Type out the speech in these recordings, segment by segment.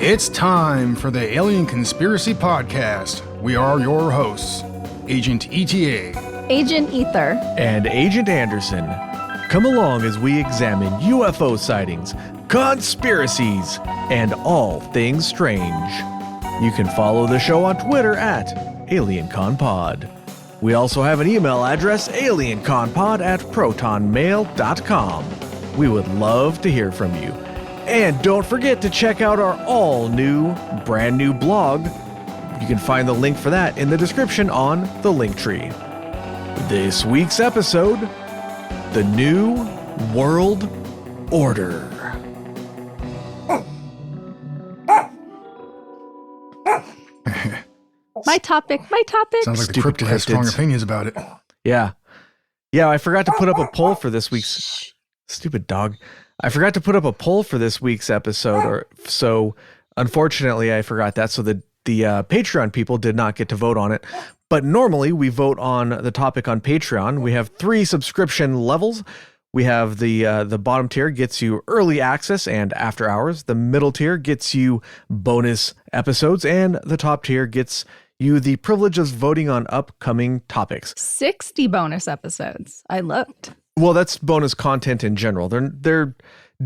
It's time for the Alien Conspiracy Podcast. We are your hosts, Agent ETA, Agent Ether, and Agent Anderson. Come along as we examine UFO sightings, conspiracies, and all things strange. You can follow the show on Twitter at AlienConPod. We also have an email address, alienconpod@protonmail.com. We would love to hear from you. And don't forget to check out our all-new, brand-new blog. You can find the link for that in the description on the Linktree. This week's episode, The New World Order. My topic. Sounds like the cryptid has strong opinions about it. Yeah, I forgot to put up a poll for this week's... Stupid dog. I forgot to put up a poll for this week's episode, so unfortunately I forgot that. So the Patreon people did not get to vote on it. But normally we vote on the topic on Patreon. We have 3 subscription levels. We have the bottom tier gets you early access and after hours. The middle tier gets you bonus episodes, and the top tier gets you the privilege of voting on upcoming topics. 60 bonus episodes. I looked. Well, that's bonus content in general. They're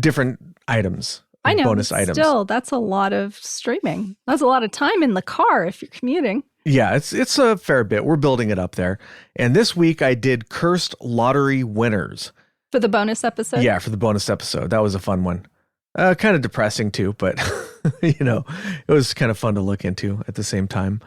different items. I know. Bonus items. Still, that's a lot of streaming. That's a lot of time in the car if you're commuting. Yeah, it's a fair bit. We're building it up there. And this week I did cursed lottery winners. For the bonus episode? Yeah, for the bonus episode. That was a fun one. Kind of depressing too, but it was kind of fun to look into at the same time.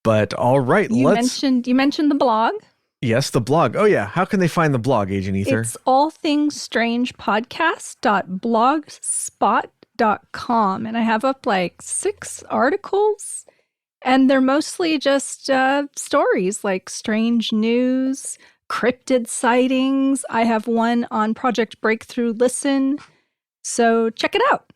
But all right, you mentioned the blog. Yes, the blog. Oh, yeah. How can they find the blog, Agent Ether? It's allthingstrangepodcast.blogspot.com. And I have up like 6 articles. And they're mostly just stories like strange news, cryptid sightings. I have one on Project Breakthrough Listen. So check it out.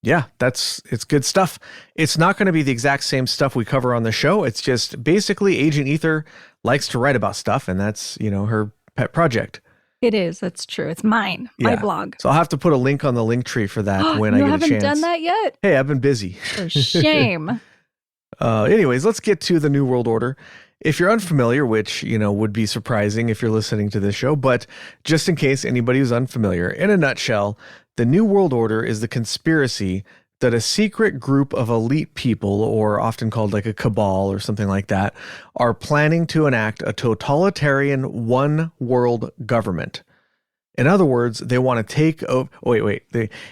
Yeah, it's good stuff. It's not going to be the exact same stuff we cover on the show. It's just basically Agent Ether likes to write about stuff, and that's, her pet project. It is. That's true. It's mine. My blog. So I'll have to put a link on the link tree for that when I get a chance. You haven't done that yet? Hey, I've been busy. For shame. Anyways, let's get to the New World Order. If you're unfamiliar, which, would be surprising if you're listening to this show, but just in case anybody who's unfamiliar, in a nutshell, the New World Order is the conspiracy that a secret group of elite people, or often called like a cabal or something like that, are planning to enact a totalitarian one-world government. In other words, they want to take over...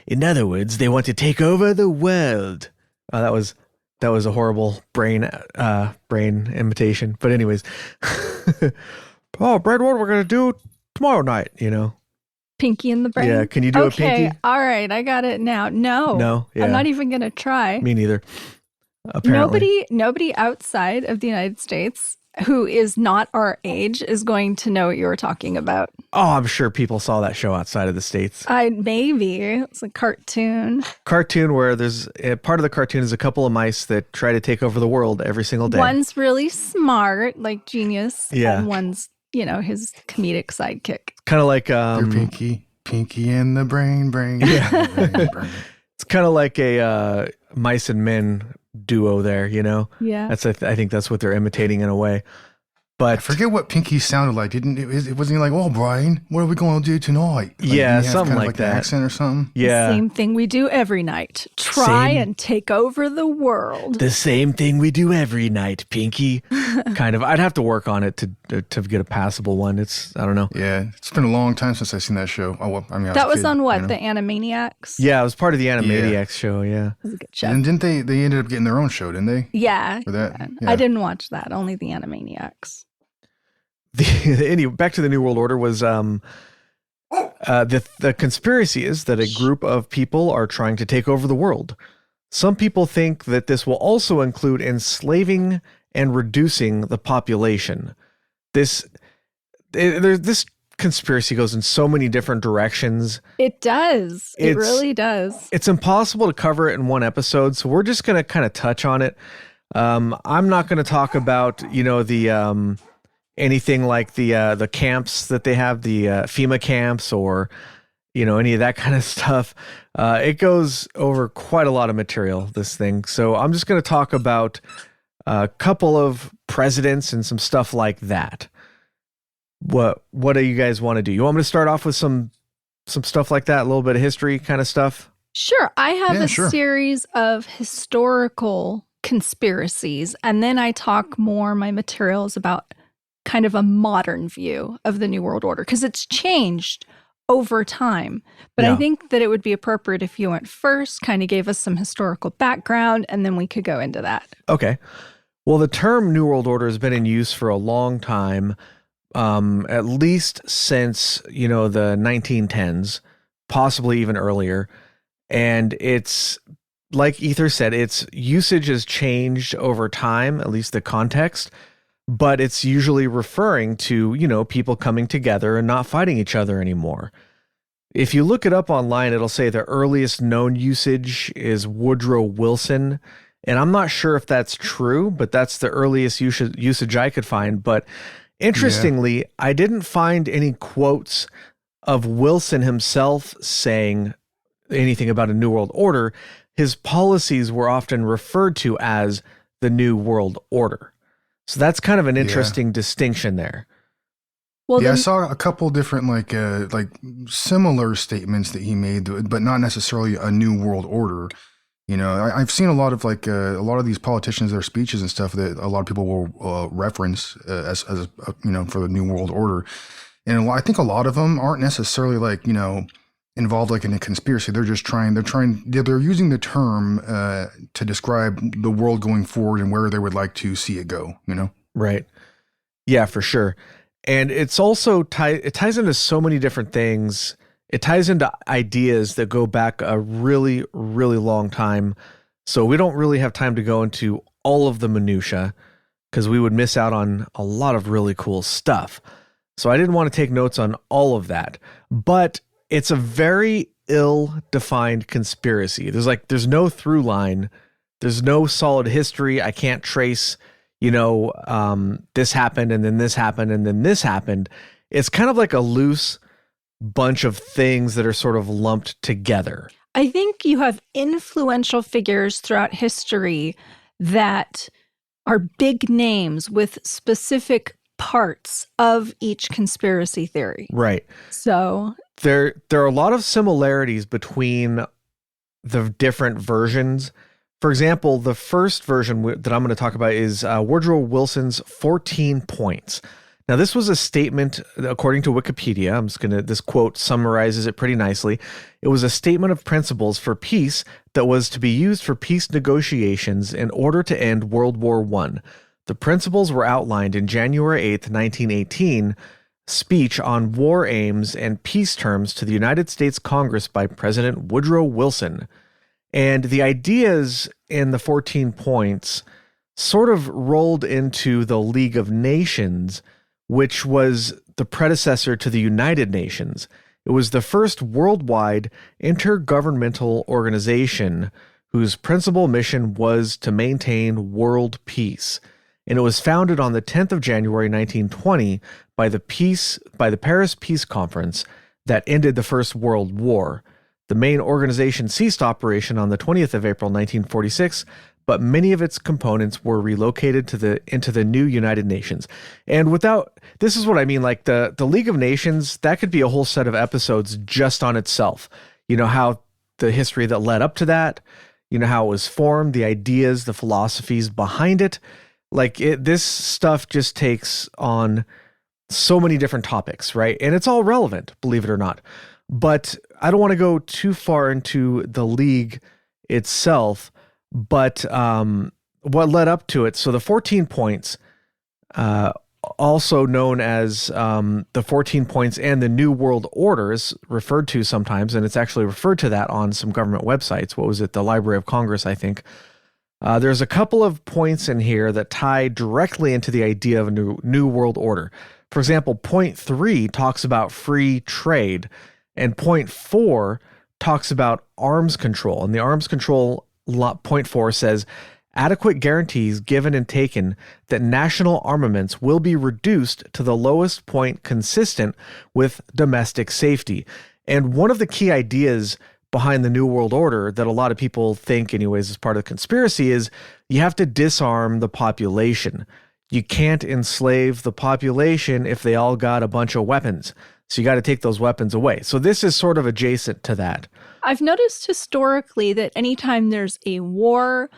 In other words, they want to take over the world. That was a horrible brain imitation. But anyways, Brad, what we're going to do tomorrow night, Pinky in the brain? Yeah, can you do a pinky? Okay, all right, I got it now. No, yeah. I'm not even going to try. Me neither, apparently. Nobody outside of the United States who is not our age is going to know what you were talking about. Oh, I'm sure people saw that show outside of the States. Maybe. It's a cartoon. Cartoon where there's part of the cartoon is a couple of mice that try to take over the world every single day. One's really smart, like genius. Yeah. And one's, his comedic sidekick. Kind of like... Pinky in the brain. Yeah. It's kind of like a mice and men duo there, Yeah. I think that's what they're imitating in a way. But I forget what Pinky sounded like. It wasn't like, "Oh, Brian, what are we going to do tonight?" Yeah, something like that. The accent or something. Yeah. The same thing we do every night. Try and take over the world. The same thing we do every night, Pinky. Kind of. I'd have to work on it to get a passable one. I don't know. Yeah, it's been a long time since I've seen that show. Oh, well, that was on what? The Animaniacs? Yeah, it was part of the Animaniacs show, yeah. It was a good show. And didn't they ended up getting their own show, didn't they? Yeah. For that? Yeah. I didn't watch that, only the Animaniacs. Back to the New World Order was the conspiracy is that a group of people are trying to take over the world. Some people think that this will also include enslaving and reducing the population. This conspiracy goes in so many different directions. It does. It really does. It's impossible to cover it in one episode, so we're just going to kind of touch on it. I'm not going to talk about, anything like the camps that they have, the FEMA camps, or any of that kind of stuff. It goes over quite a lot of material, this thing. So I'm just going to talk about a couple of presidents and some stuff like that. What do you guys want to do? You want me to start off with some stuff like that, a little bit of history kind of stuff? Sure. I have a sure. series of historical conspiracies, and then I talk more, my materials, about kind of a modern view of the New World Order, because it's changed over time. But I think that it would be appropriate if you went first, kind of gave us some historical background, and then we could go into that. Okay. Well, the term New World Order has been in use for a long time, at least since, the 1910s, possibly even earlier. And it's, like Ether said, its usage has changed over time, at least the context, but it's usually referring to, people coming together and not fighting each other anymore. If you look it up online, it'll say the earliest known usage is Woodrow Wilson. And I'm not sure if that's true, but that's the earliest usage I could find. But interestingly, I didn't find any quotes of Wilson himself saying anything about a New World Order. His policies were often referred to as the New World Order. So that's kind of an interesting distinction there. Well, I saw a couple different like similar statements that he made, but not necessarily a New World Order. I've seen a lot of a lot of these politicians, their speeches and stuff that a lot of people will reference as for the New World Order, and I think a lot of them aren't necessarily involved in a conspiracy. They're using the term to describe the world going forward and where they would like to see it go. Right? Yeah, for sure. And it's also it ties into so many different things. It ties into ideas that go back a really, really long time. So we don't really have time to go into all of the minutia because we would miss out on a lot of really cool stuff. So I didn't want to take notes on all of that. But it's a very ill-defined conspiracy. There's no through line. There's no solid history. I can't trace, this happened and then this happened and then this happened. It's kind of like a loose bunch of things that are sort of lumped together. I think you have influential figures throughout history that are big names with specific parts of each conspiracy theory. Right. So there are a lot of similarities between the different versions. For example, the first version that I'm going to talk about is Woodrow Wilson's 14 points. Now, this was a statement, according to Wikipedia. This quote summarizes it pretty nicely. It was a statement of principles for peace that was to be used for peace negotiations in order to end World War I. The principles were outlined in January 8th, 1918, speech on war aims and peace terms to the United States Congress by President Woodrow Wilson. And the ideas in the 14 points sort of rolled into the League of Nations, which was the predecessor to the United Nations. It was the first worldwide intergovernmental organization whose principal mission was to maintain world peace. And it was founded on the 10th of January 1920 by the Paris Peace Conference that ended the First World War. The main organization ceased operation on the 20th of April 1946, but many of its components were relocated into the new United Nations. And this is what I mean, like the League of Nations, that could be a whole set of episodes just on itself. How the history that led up to that, how it was formed, the ideas, the philosophies behind it. This stuff just takes on so many different topics, right? And it's all relevant, believe it or not. But I don't want to go too far into the League itself, but what led up to it. So the 14 points, also known as the 14 points and the New World Order, is referred to sometimes, and it's actually referred to that on some government websites. What was it? The Library of Congress, I think. There's a couple of points in here that tie directly into the idea of a new world order. For example, point 3 talks about free trade, and point 4 talks about arms control. And the arms control point 4 says, adequate guarantees given and taken that national armaments will be reduced to the lowest point consistent with domestic safety. And one of the key ideas behind the New World Order that a lot of people think, anyways, is part of the conspiracy is you have to disarm the population. You can't enslave the population if they all got a bunch of weapons. So you got to take those weapons away. So this is sort of adjacent to that. I've noticed historically that anytime there's a war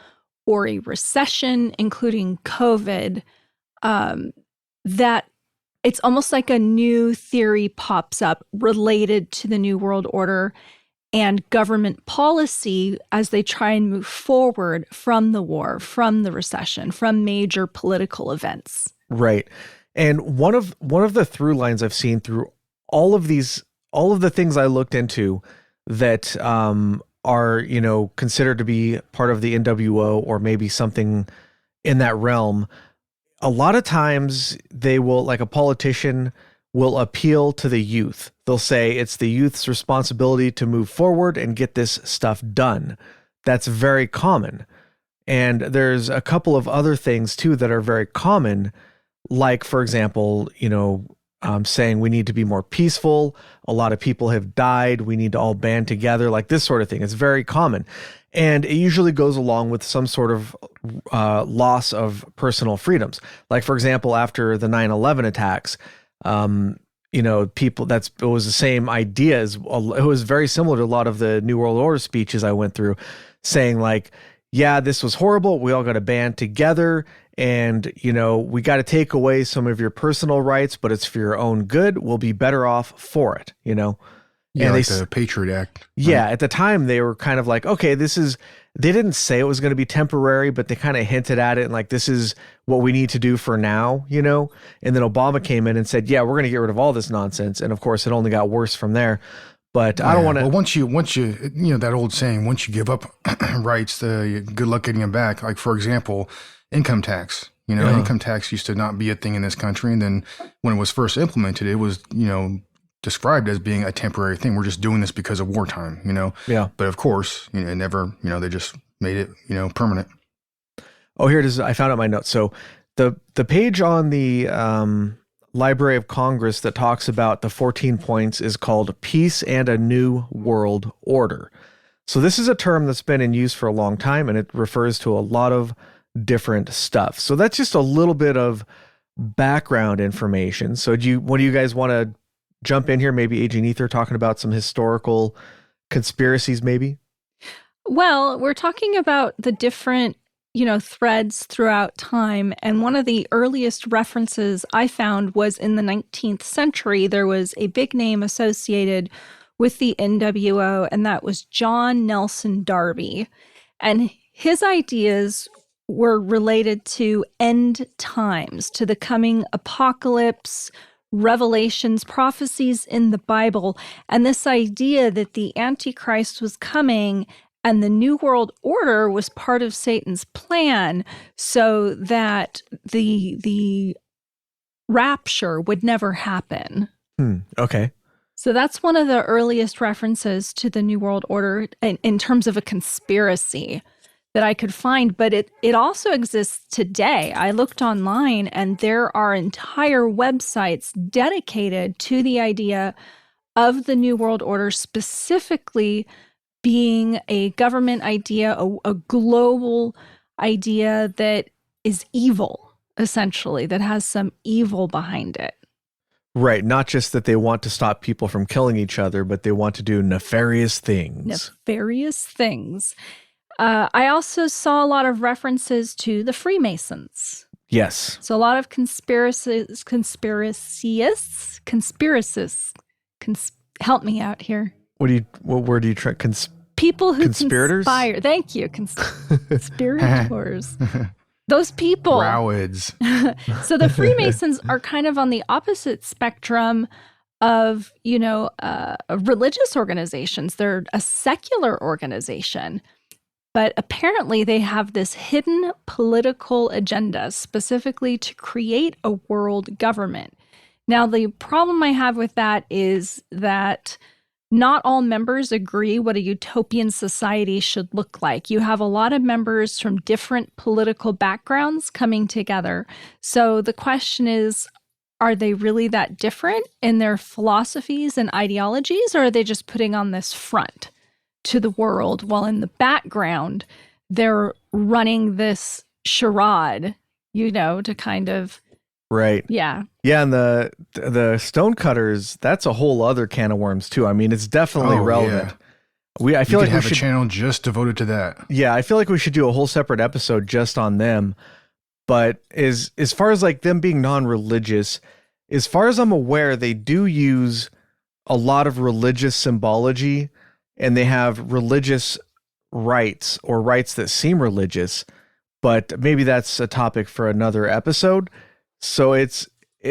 or a recession, including COVID, that it's almost like a new theory pops up related to the New World Order and government policy as they try and move forward from the war, from the recession, from major political events. Right. And one of the through lines I've seen through all of the things I looked into that are, considered to be part of the NWO or maybe something in that realm, a lot of times they will, like a politician will appeal to the youth. They'll say it's the youth's responsibility to move forward and get this stuff done. That's very common. And there's a couple of other things too that are very common, like, for example, saying we need to be more peaceful. A lot of people have died. We need to all band together, like this sort of thing. It's very common. And it usually goes along with some sort of loss of personal freedoms. Like, for example, after the 9/11 attacks, people, it was the same idea it was very similar to a lot of the New World Order speeches I went through, saying like, yeah, this was horrible. We all got to band together and, we got to take away some of your personal rights, but it's for your own good. We'll be better off for it, Yeah, and like the Patriot Act. Yeah, at the time they were kind of like, okay, they didn't say it was going to be temporary, but they kind of hinted at it and like, this is what we need to do for now, And then Obama came in and said, yeah, we're going to get rid of all this nonsense. And of course, it only got worse from there. But I don't want to. Well, once you, that old saying, once you give up rights, good luck getting them back. Like, for example, income tax. Income tax used to not be a thing in this country. And then when it was first implemented, it was, described as being a temporary thing. We're just doing this because of wartime, Yeah. But of course, it never, they just made it, permanent. Oh, here it is. I found out my notes. So the page on the Library of Congress that talks about the 14 points is called Peace and a New World Order. So this is a term that's been in use for a long time, and it refers to a lot of different stuff. So that's just a little bit of background information. So what do you guys want to jump in here? Maybe Agent Ether talking about some historical conspiracies, maybe? Well, we're talking about the different, threads throughout time. And one of the earliest references I found was in the 19th century. There was a big name associated with the NWO, and that was John Nelson Darby. And his ideas were related to end times, to the coming apocalypse, revelations, prophecies in the Bible, and this idea that the Antichrist was coming and the New World Order was part of Satan's plan so that the rapture would never happen. Okay. So that's one of the earliest references to the New World Order in terms of a conspiracy that I could find, but it also exists today. I looked online and there are entire websites dedicated to the idea of the New World Order, specifically being a government idea, a global idea that is evil, essentially, that has some evil behind it. Right. Not just that they want to stop people from killing each other, but they want to do nefarious things. Nefarious things. I also saw a lot of references to the Freemasons. Yes. So a lot of conspiracists, help me out here. What word do you try? People who Conspirators? conspire. Thank you. Conspirators. Those people. Rowards. So the Freemasons are kind of on the opposite spectrum of, religious organizations. They're a secular organization. But apparently they have this hidden political agenda specifically to create a world government. Now, the problem I have with that is that not all members agree what a utopian society should look like. You have a lot of members from different political backgrounds coming together. So the question is, are they really that different in their philosophies and ideologies, or are they just putting on this front to the world while in the background they're running this charade, to kind of... Right. Yeah. Yeah, and the stonecutters, that's a whole other can of worms too. I mean, it's definitely relevant. Yeah. I feel like we have should a channel just devoted to that. Yeah, I feel like we should do a whole separate episode just on them. But as far as like them being non-religious, as far as I'm aware, they do use a lot of religious symbology, and they have religious rites or rites that seem religious, but maybe that's a topic for another episode. So it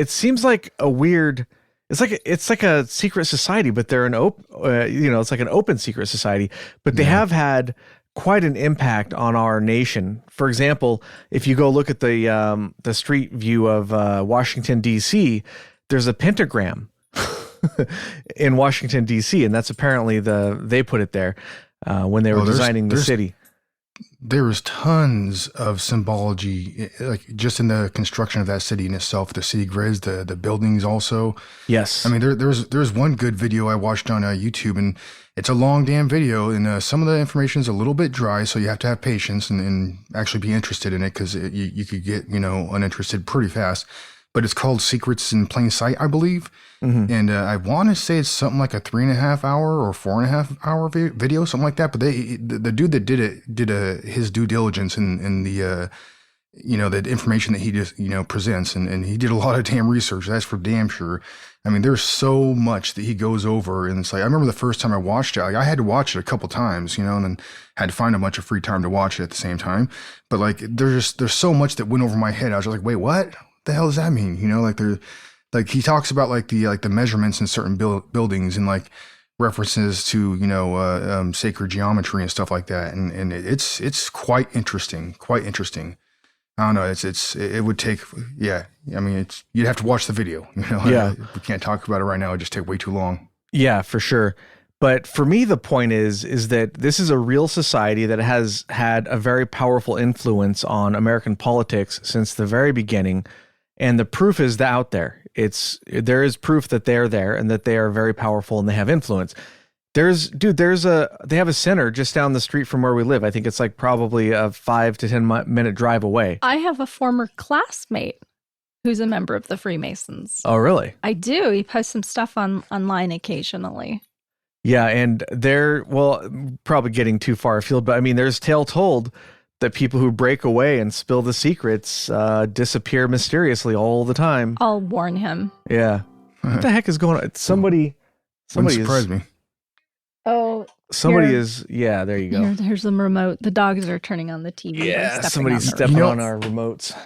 seems like a weird, it's like a secret society, but they're it's like an open secret society, but they have had quite an impact on our nation. For example, if you go look at the street view of Washington, D.C., there's a pentagram in Washington, D.C., and that's apparently they put it there when they were designing the city. There's tons of symbology, like just in the construction of that city in itself, the city grids, the buildings also. Yes. I mean, there's one good video I watched on YouTube, and it's a long damn video, and some of the information is a little bit dry, so you have to have patience and actually be interested in it, because you could get, uninterested pretty fast. But it's called Secrets in Plain Sight, I believe. Mm-hmm. And I want to say it's something like a 3.5 hour or 4.5 hour video, something like that. But the dude that did it did his due diligence in the the information that he just presents, and he did a lot of damn research. That's for damn sure. I mean, there's so much that he goes over, and it's like, I remember the first time I watched it, like, I had to watch it a couple times, and then had to find a bunch of free time to watch it at the same time. But like, there's so much that went over my head. I was just like, wait, what? The hell does that mean? Like he talks about like the measurements in certain buildings, and like references to sacred geometry and stuff like that, and it's quite interesting. I don't know. It would take, yeah. I mean, you'd have to watch the video. Yeah. We can't talk about it right now. It'd just take way too long. Yeah, for sure. But for me, the point is that this is a real society that has had a very powerful influence on American politics since the very beginning. And the proof is out there. There is proof that they're there and that they are very powerful and they have influence. They have a center just down the street from where we live. I think it's like probably a 5 to 10 minute drive away. I have a former classmate who's a member of the Freemasons. Oh, really? I do. He posts some stuff online occasionally. Yeah, and they're, probably getting too far afield, but I mean, there's tale told that people who break away and spill the secrets disappear mysteriously all the time. I'll warn him. Yeah. What the heck is going on? Somebody Wouldn't surprise me. Oh, somebody is. Yeah, there you go. Here's the remote. The dogs are turning on the TV. Yeah, somebody's stepping on our remotes.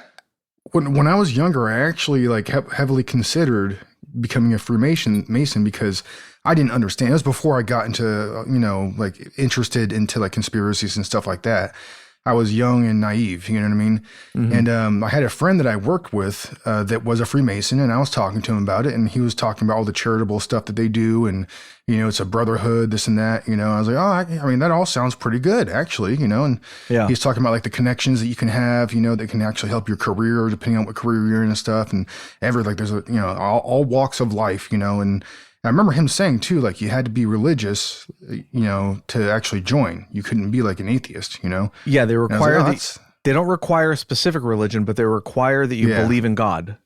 When I was younger, I actually like heavily considered becoming a Freemason because I didn't understand. It was before I got into like interested into like conspiracies and stuff like that. I was young and naive, you know what I mean? Mm-hmm. And I had a friend that I worked with that was a Freemason, and I was talking to him about it, and he was talking about all the charitable stuff that they do, and, it's a brotherhood, this and that, I was like, oh, I mean, that all sounds pretty good, actually, and he's talking about like the connections that you can have, that can actually help your career, depending on what career you're in and stuff, and there's all walks of life, and I remember him saying too, like you had to be religious, to actually join. You couldn't be like an atheist, Yeah, they require they don't require a specific religion, but they require that you believe in God.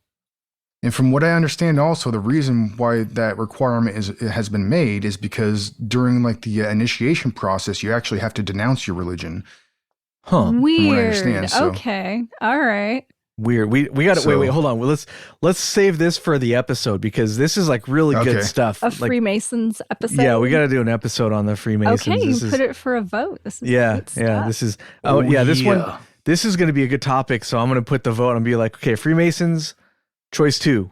And from what I understand, also the reason why that requirement has been made is because during like the initiation process, you actually have to denounce your religion. Huh? Weird. Okay. All right. Weird. We got to wait. Hold on. Let's save this for the episode because this is like really good stuff. A Freemasons episode. Yeah, we got to do an episode on the Freemasons. Okay, you put it for a vote. This is good stuff. Yeah. This is this one. This is going to be a good topic. So I'm going to put the vote and be like, okay, Freemasons, choice 2,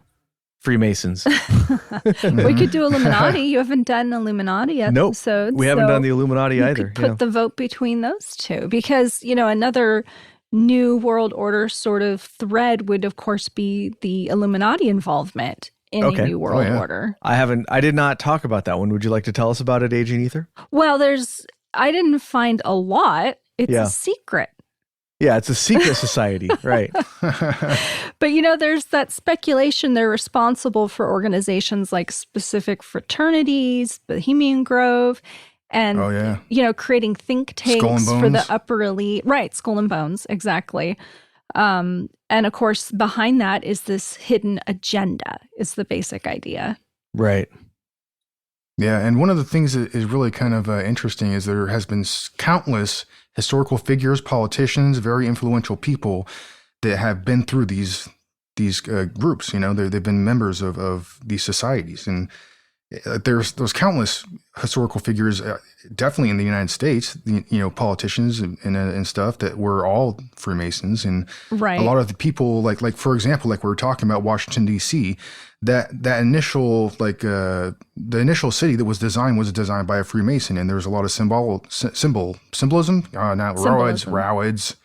Freemasons. We could do Illuminati. You haven't done Illuminati episodes. Nope, we haven't done the Illuminati either. Could put the vote between those two because another New World Order sort of thread would, of course, be the Illuminati involvement in Okay. a new world yeah. order. I did not talk about that one. Would you like to tell us about it, Agent Ether? Well, I didn't find a lot. It's Yeah. a secret. Yeah, it's a secret society, right? But there's that speculation they're responsible for organizations like specific fraternities, Bohemian Grove, and Oh, yeah. creating think Skull and tanks for the Bones. upper elite. Right, Skull and Bones, exactly. And of course, behind that is this hidden agenda, is the basic idea. Right. Yeah, and one of the things that is really kind of interesting is there has been countless historical figures, politicians, very influential people that have been through these groups. They've been members of these societies, and there's countless historical figures, definitely in the United States. Politicians and stuff that were all Freemasons, and Right. a lot of the people, like for example, like we were talking about Washington D.C. That initial the initial city that was designed by a Freemason, and there's a lot of symbolism. Not Symbolism. rowads.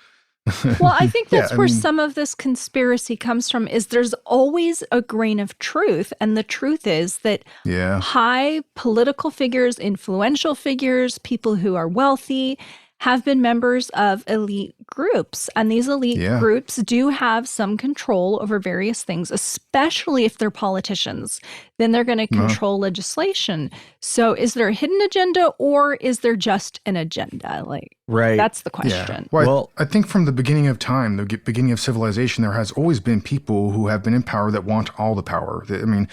Well, I think that's Yeah, I where mean- some of this conspiracy comes from, is there's always a grain of truth. And the truth is that Yeah. high political figures, influential figures, people who are wealthy, have been members of elite groups. And these elite Yeah. groups do have some control over various things, especially if they're politicians. Then they're going to control legislation. So is there a hidden agenda, or is there just an agenda? Right. That's the Yeah. question. Well, I think from the beginning of time, the beginning of civilization, there has always been people who have been in power that want all the power. I mean,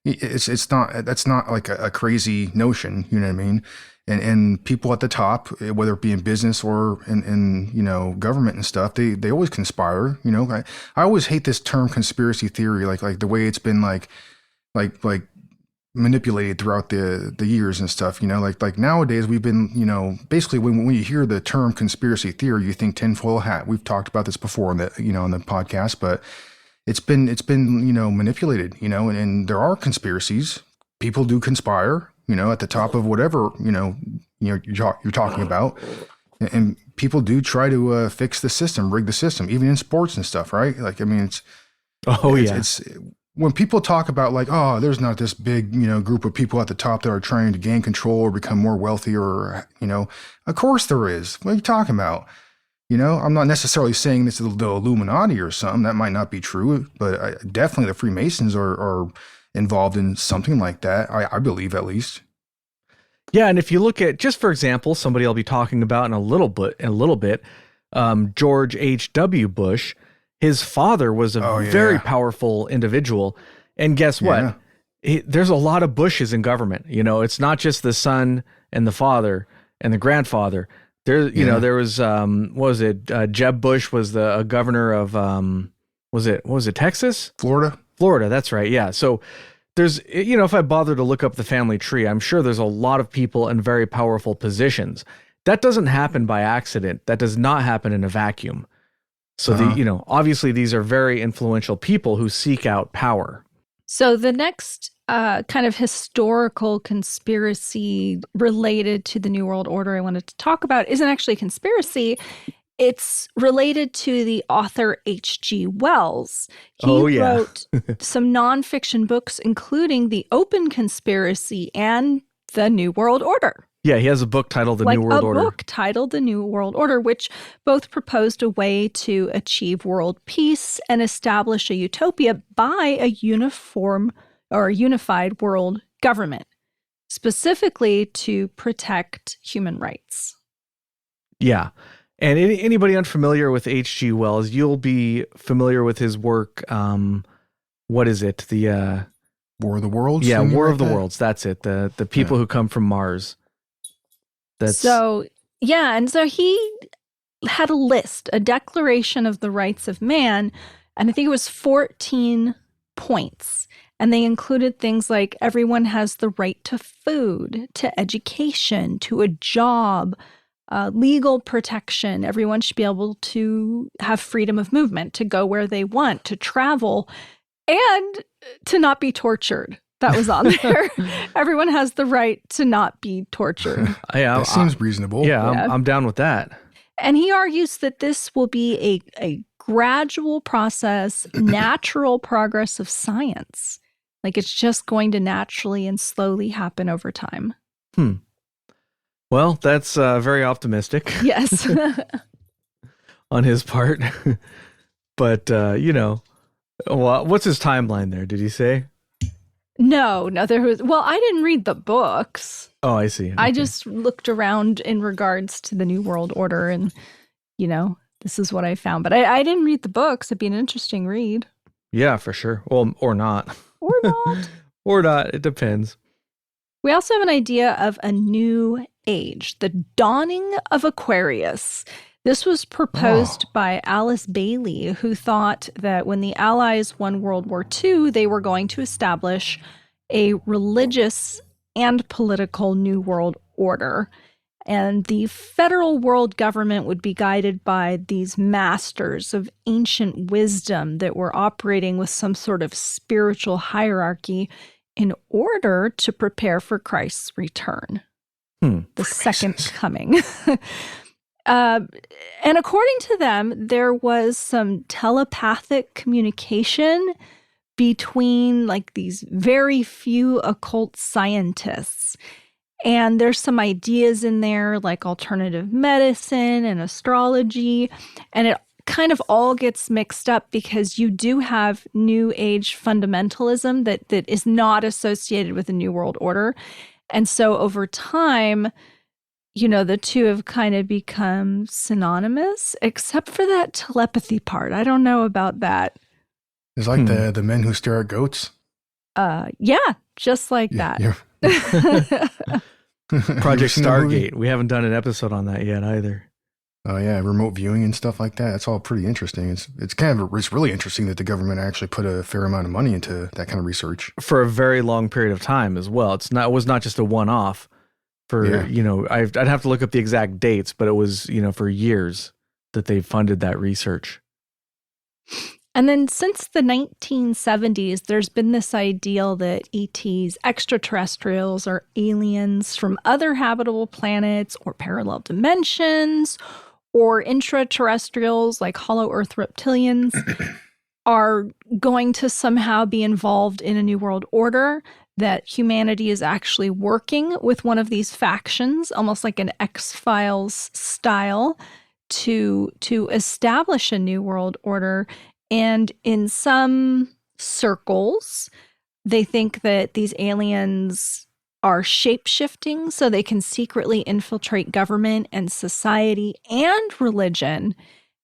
that's not like a crazy notion. You know what I mean? And people at the top, whether it be in business or in government and stuff, they always conspire. I always hate this term conspiracy theory, like the way it's been like manipulated throughout the years and stuff. Like nowadays we've been basically when you hear the term conspiracy theory, you think tinfoil hat. We've talked about this before on the on the podcast, but it's been manipulated. And there are conspiracies. People do conspire. At the top of whatever, you're talking about. And people do try to fix the system, rig the system, even in sports and stuff, right? It's when people talk about there's not this big, group of people at the top that are trying to gain control or become more wealthy or, of course there is. What are you talking about? I'm not necessarily saying this is the Illuminati or something. That might not be true, but definitely the Freemasons are involved in something like that. I believe, at least. Yeah, and if you look at, just for example, somebody I'll be talking about in a little bit, George H.W. Bush, his father was a very powerful individual, and guess what? There's a lot of Bushes in government. It's not just the son and the father and the grandfather. There was what was it? Jeb Bush was a governor of was it Texas? Florida, that's right. Yeah. So there's, if I bother to look up the family tree, I'm sure there's a lot of people in very powerful positions. That doesn't happen by accident. That does not happen in a vacuum. So obviously these are very influential people who seek out power. So the next kind of historical conspiracy related to the New World Order I wanted to talk about isn't actually a conspiracy. It's related to the author H.G. Wells. He wrote some nonfiction books, including The Open Conspiracy and The New World Order. Yeah, he has a book titled The New World Order. A book titled The New World Order, which both proposed a way to achieve world peace and establish a utopia by a uniform or unified world government, specifically to protect human rights. Yeah. And anybody unfamiliar with H.G. Wells, you'll be familiar with his work. What is it? The War of the Worlds? Yeah, War like of the that? Worlds. That's it. The people who come from Mars. And so he had a declaration of the rights of man, and I think it was 14 points. And they included things like everyone has the right to food, to education, to a job, legal protection. Everyone should be able to have freedom of movement, to go where they want, to travel, and to not be tortured. That was on there. Everyone has the right to not be tortured. That seems reasonable. Yeah, I'm down with that. And he argues that this will be a gradual process, natural progress of science. Like it's just going to naturally and slowly happen over time. Well, that's very optimistic Yes. on his part. But, well, what's his timeline there? Did he say? No, there was, well, I didn't read the books. Oh, I see. I Okay. just looked around in regards to the New World Order and, this is what I found. But I didn't read the books. It'd be an interesting read. Yeah, for sure. Well, or not. Or not. Or not. It depends. We also have an idea of a new age, the dawning of Aquarius. This was proposed by Alice Bailey, who thought that when the Allies won World War II, they were going to establish a religious and political new world order. And the federal world government would be guided by these masters of ancient wisdom that were operating with some sort of spiritual hierarchy in order to prepare for Christ's return, the second coming. And according to them, there was some telepathic communication between like these very few occult scientists. And there's some ideas in there like alternative medicine and astrology. And it kind of all gets mixed up because you do have New Age fundamentalism that is not associated with the New World Order. And so over time, the two have kind of become synonymous, except for that telepathy part. I don't know about that. It's like the men who stare at goats. Yeah, just like that. Project Stargate. We haven't done an episode on that yet either. Oh yeah, remote viewing and stuff like that. It's all pretty interesting. It's it's really interesting that the government actually put a fair amount of money into that kind of research for a very long period of time as well. It was not just a one-off. I'd have to look up the exact dates, but it was for years that they funded that research. And then since the 1970s, there's been this ideal that ETs, extraterrestrials, are aliens from other habitable planets or parallel dimensions, or intraterrestrials like hollow Earth reptilians are going to somehow be involved in a new world order, that humanity is actually working with one of these factions, almost like an X-Files style, to establish a new world order. And in some circles, they think that these aliens are shape-shifting so they can secretly infiltrate government and society and religion,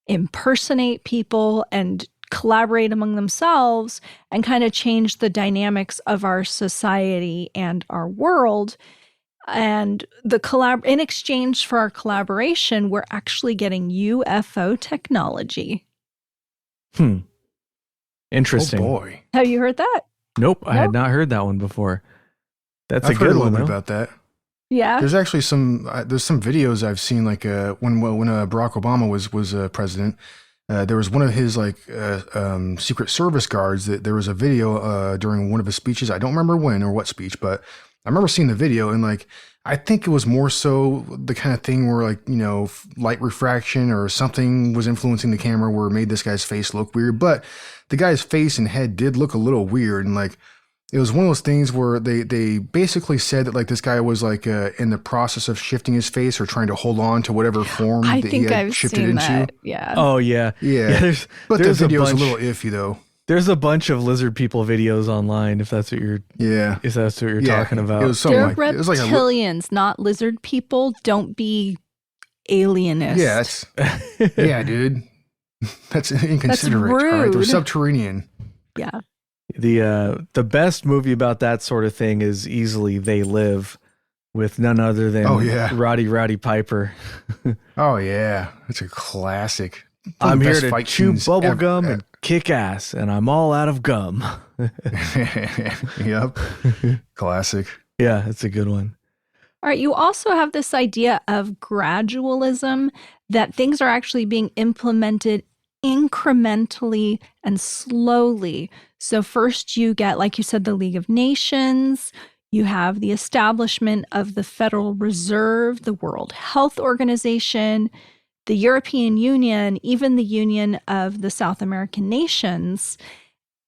impersonate people, and collaborate among themselves and kind of change the dynamics of our society and our world. And in exchange for our collaboration, we're actually getting UFO technology. Interesting. Oh boy. Have you heard that? Nope, I had not heard that one before. That's I've a good heard a one little bit though. about that. Yeah. There's actually some videos I've seen, like when Barack Obama was president. There was one of his Secret Service guards that there was a video during one of his speeches. I don't remember when or what speech, but I remember seeing the video, and I think it was more so the kind of thing where light refraction or something was influencing the camera where it made this guy's face look weird. But the guy's face and head did look a little weird, and it was one of those things where they basically said that this guy was in the process of shifting his face or trying to hold on to whatever form I that think he had I've shifted seen into. that. Yeah. Oh yeah. But the video is a little iffy though. There's a bunch of lizard people videos online. If that's what you're talking about. It was They're something it was reptilians, not lizard people. Don't be alienist. Yeah, yeah, dude. That's inconsiderate. That's rude. All right? They're subterranean. Yeah. The best movie about that sort of thing is easily They Live, with none other than Roddy Piper. Oh yeah, that's a classic. I'm here to chew bubble gum and kick ass, and I'm all out of gum. Yep. Classic. Yeah, it's a good one. All right. You also have this idea of gradualism, that things are actually being implemented incrementally and slowly. So first you get, like you said, the League of Nations. You have the establishment of the Federal Reserve, the World Health Organization, the European Union, even the Union of the South American Nations.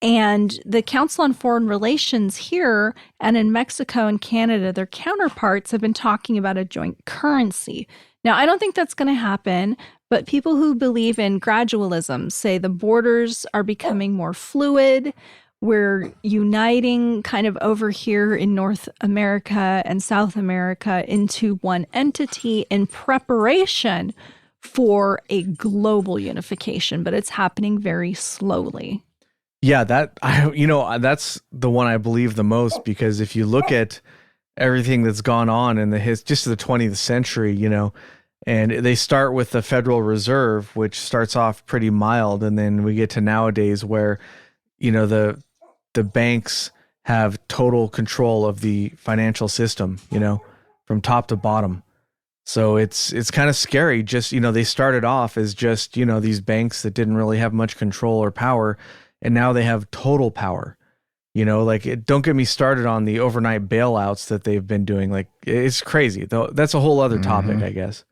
And the Council on Foreign Relations here and in Mexico and Canada, their counterparts have been talking about a joint currency. Now, I don't think that's going to happen, but people who believe in gradualism say the borders are becoming more fluid. We're uniting kind of over here in North America and South America into one entity in preparation for a global unification, but it's happening very slowly. Yeah, that's the one I believe the most, because if you look at everything that's gone on in just the 20th century, and they start with the Federal Reserve, which starts off pretty mild, and then we get to nowadays where, the banks have total control of the financial system, from top to bottom. So it's kind of scary. Just, they started off as just, these banks that didn't really have much control or power, and now they have total power. Don't get me started on the overnight bailouts that they've been doing. Like, it's crazy. Though that's a whole other topic, I guess.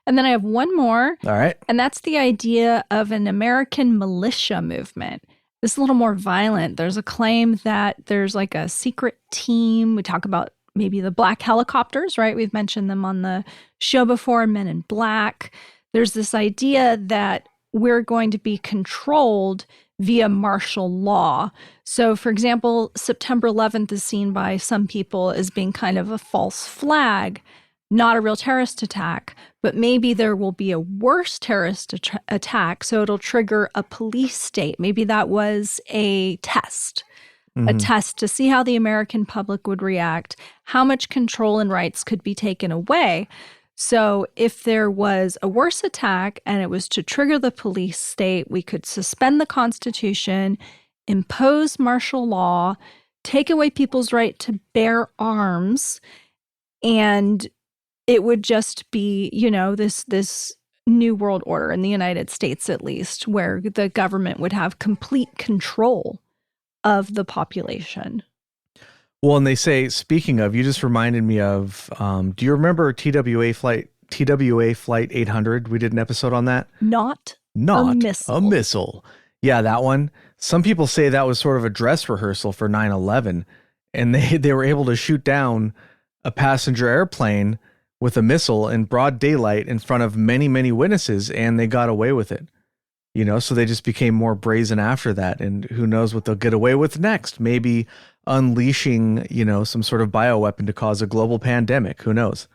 And then I have one more. All right. And that's the idea of an American militia movement. This is a little more violent. There's a claim that there's like a secret team. We talk about maybe the black helicopters, right? We've mentioned them on the show before, Men in Black. There's this idea that we're going to be controlled via martial law. So, for example, September 11th is seen by some people as being kind of a false flag, not a real terrorist attack, but maybe there will be a worse terrorist attack, so it'll trigger a police state. Maybe that was a test to see how the American public would react, how much control and rights could be taken away. So if there was a worse attack and it was to trigger the police state, we could suspend the Constitution, impose martial law, take away people's right to bear arms, and it would just be, this new world order in the United States, at least, where the government would have complete control of the population. Well, and they say, speaking of, you just reminded me of, do you remember TWA Flight 800? We did an episode on that. Not a missile. missile. Yeah, that one. Some people say that was sort of a dress rehearsal for 9/11, and they were able to shoot down a passenger airplane with a missile in broad daylight in front of many, many witnesses, and they got away with it. So they just became more brazen after that, and who knows what they'll get away with next? Maybe unleashing, some sort of bioweapon to cause a global pandemic. Who knows?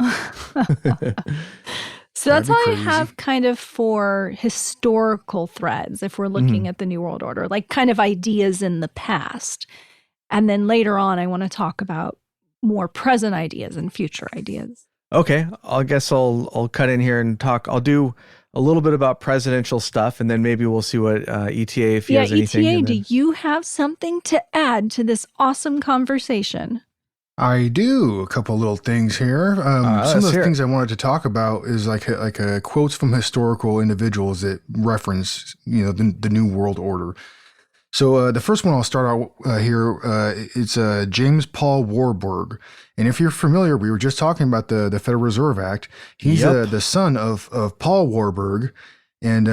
So that's all I have kind of for historical threads, if we're looking at the New World Order, like kind of ideas in the past. And then later on, I want to talk about more present ideas and future ideas. Okay, I guess I'll cut in here and talk. I'll do a little bit about presidential stuff, and then maybe we'll see what ETA, if he has anything. ETA, do you have something to add to this awesome conversation? I do. A couple little things here. Some of the things I wanted to talk about is like quotes from historical individuals that reference, the New World Order. So the first one I'll start out here, it's James Paul Warburg. And if you're familiar, we were just talking about the Federal Reserve Act. He's the son of Paul Warburg, and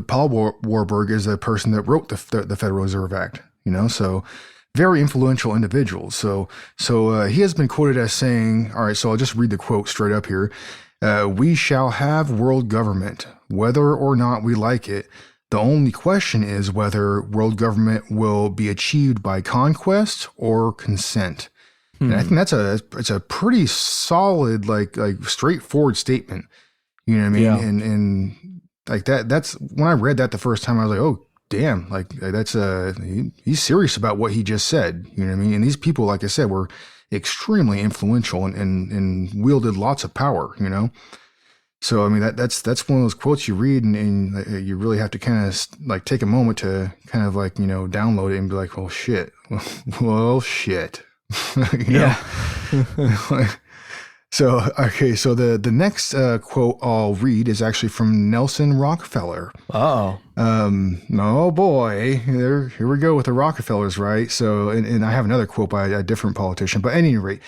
Paul Warburg is the person that wrote the Federal Reserve Act. So very influential individuals. So he has been quoted as saying, all right, so I'll just read the quote straight up here. We shall have world government, whether or not we like it. The only question is whether world government will be achieved by conquest or consent. And I think it's a pretty solid, like straightforward statement. You know what I mean? Yeah. And like that's when I read that the first time, I was like, oh damn, like that's he's serious about what he just said. You know what I mean? And these people, like I said, were extremely influential and wielded lots of power. So, I mean, that's one of those quotes you read and you really have to kind of like take a moment to kind of like, download it and be like, well, shit. Well, shit. So, okay. So the next quote I'll read is actually from Nelson Rockefeller. Oh boy. Here we go with the Rockefellers, right? So, and I have another quote by a different politician, but at any rate,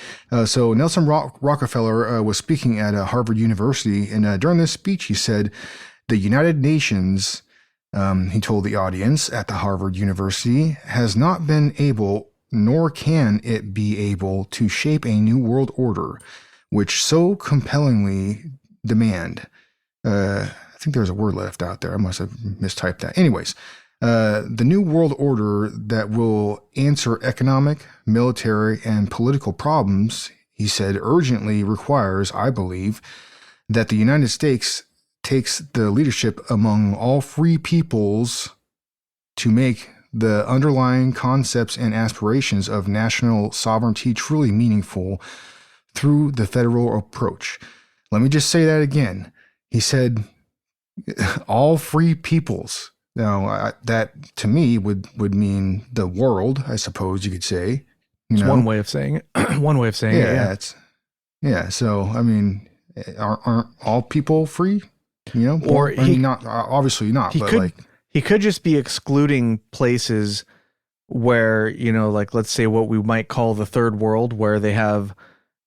so Nelson Rockefeller was speaking at Harvard University, and during this speech, he said, "The United Nations He told the audience at the Harvard University, has not been able, nor can it be able, to shape a new world order, which so compellingly demand. I think there's a word left out there. I must have mistyped that. Anyways, the new world order that will answer economic, military, and political problems, he said, urgently requires, I believe, that the United States takes the leadership among all free peoples to make the underlying concepts and aspirations of national sovereignty truly meaningful through the federal approach. Let me just say that again. He said, all free peoples. Now, that to me would mean the world, I suppose you could say. It's one way of saying it. One way of saying it. Yeah. So, I mean, aren't all people free? Or I mean, not obviously not. He could just be excluding places where, like let's say what we might call the third world, where they have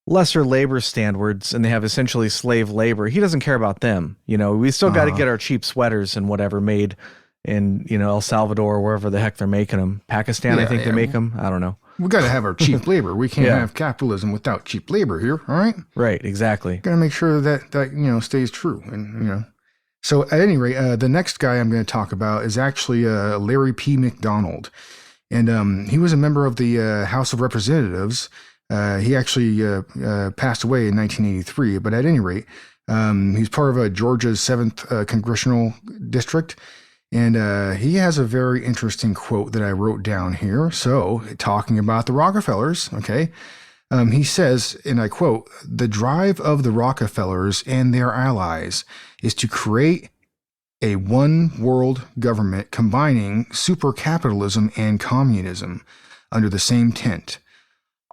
lesser labor standards and they have essentially slave labor. He doesn't care about them. We still got to get our cheap sweaters and whatever made in, El Salvador or wherever the heck they're making them. Pakistan, I think they make them. I don't know. We got to have our cheap labor. We can't have capitalism without cheap labor here. All right. Right. Exactly. Got to make sure that stays true. And, so at any rate, the next guy I'm going to talk about is actually Larry P. McDonald. And he was a member of the House of Representatives. He actually passed away in 1983. But at any rate, he's part of Georgia's 7th Congressional District. And he has a very interesting quote that I wrote down here. So, talking about the Rockefellers, okay, he says, and I quote, "The drive of the Rockefellers and their allies is to create a one-world government combining super-capitalism and communism under the same tent,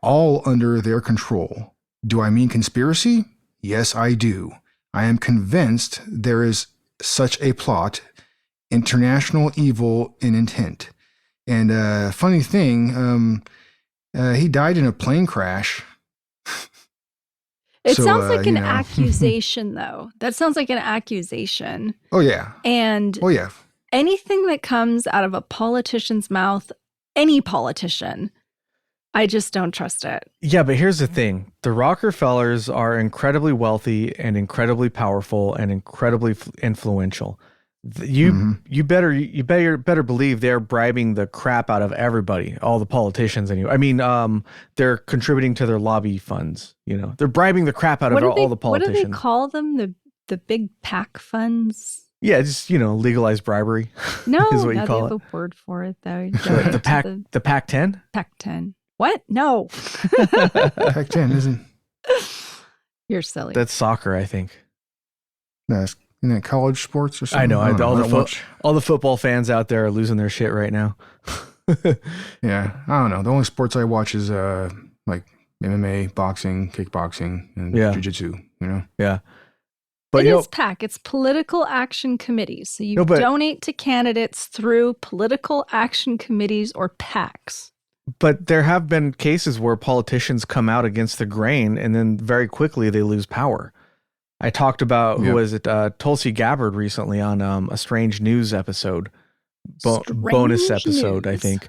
all under their control. Do I mean conspiracy? Yes, I do. I am convinced there is such a plot, international evil in intent." And funny thing, he died in a plane crash. It sounds like an accusation, though. That sounds like an accusation. Oh, yeah. And anything that comes out of a politician's mouth, any politician, I just don't trust it. Yeah, but here's the thing. The Rockefellers are incredibly wealthy and incredibly powerful and incredibly influential. You better believe they're bribing the crap out of everybody, all the politicians anyway. I mean, they're contributing to their lobby funds. They're bribing the crap out of all the politicians. What do they call them? The big PAC funds? Yeah, just legalized bribery. No, is what you call they have it. a word for it though. The PAC 10. PAC 10. What? No. PAC 10 isn't. You're silly. That's soccer, I think. No, isn't it college sports or something? I know. All the football fans out there are losing their shit right now. Yeah, I don't know. The only sports I watch is like MMA, boxing, kickboxing, and jiu-jitsu. Yeah. But it is PAC. It's political action committees. So you donate to candidates through political action committees or PACs. But there have been cases where politicians come out against the grain and then very quickly they lose power. I talked about, who was it, Tulsi Gabbard recently on a Strange News episode, bonus episode, I think.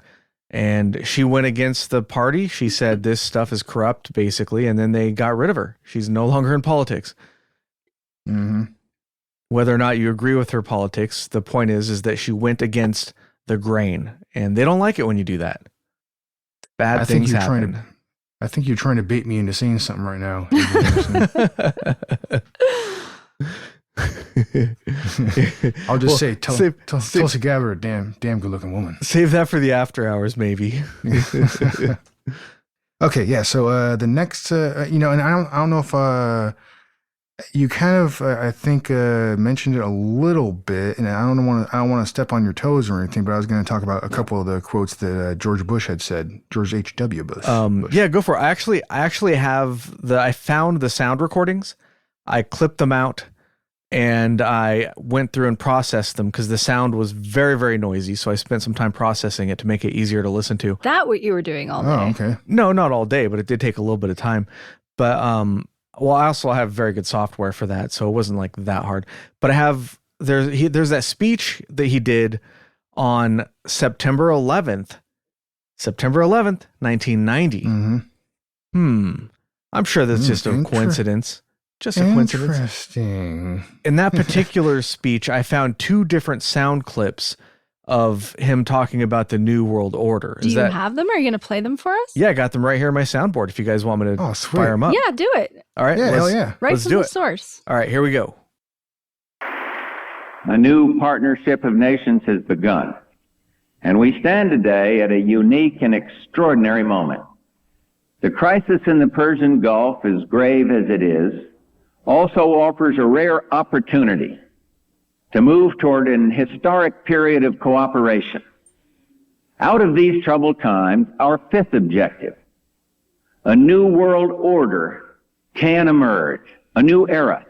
And she went against the party. She said this stuff is corrupt, basically, and then they got rid of her. She's no longer in politics. Mm-hmm. Whether or not you agree with her politics, the point is that she went against the grain, and they don't like it when you do that. Bad things happen. I think you're trying to bait me into saying something right now. I'll just say, Tulsi Gabbard, damn good looking woman. Save that for the after hours, maybe. Okay, yeah. So the next, and I don't know if you kind of, I think, mentioned it a little bit, and I don't want to step on your toes or anything, but I was going to talk about a couple of the quotes that George Bush had said, George H.W. Bush. Yeah, go for it. I actually I found the sound recordings. I clipped them out, and I went through and processed them because the sound was very, very noisy. So I spent some time processing it to make it easier to listen to. That what you were doing all day? Oh, okay. No, not all day, but it did take a little bit of time. But well, I also have very good software for that, so it wasn't like that hard. But I have there's that speech that he did on September 11th, 1990. Mm-hmm. I'm sure that's just a coincidence. Just a coincidence. Interesting. In that particular speech, I found 2 different sound clips of him talking about the New World Order. Do you have them? Are you going to play them for us? Yeah, I got them right here on my soundboard if you guys want me to fire them up. Yeah, do it. All right. Yeah, hell yeah. Right let's from do the it. source. All right, here we go. A new partnership of nations has begun, and we stand today at a unique and extraordinary moment. The crisis in the Persian Gulf, as grave as it is, also offers a rare opportunity to move toward an historic period of cooperation. Out of these troubled times, our 5th objective, a new world order, can emerge, a new era,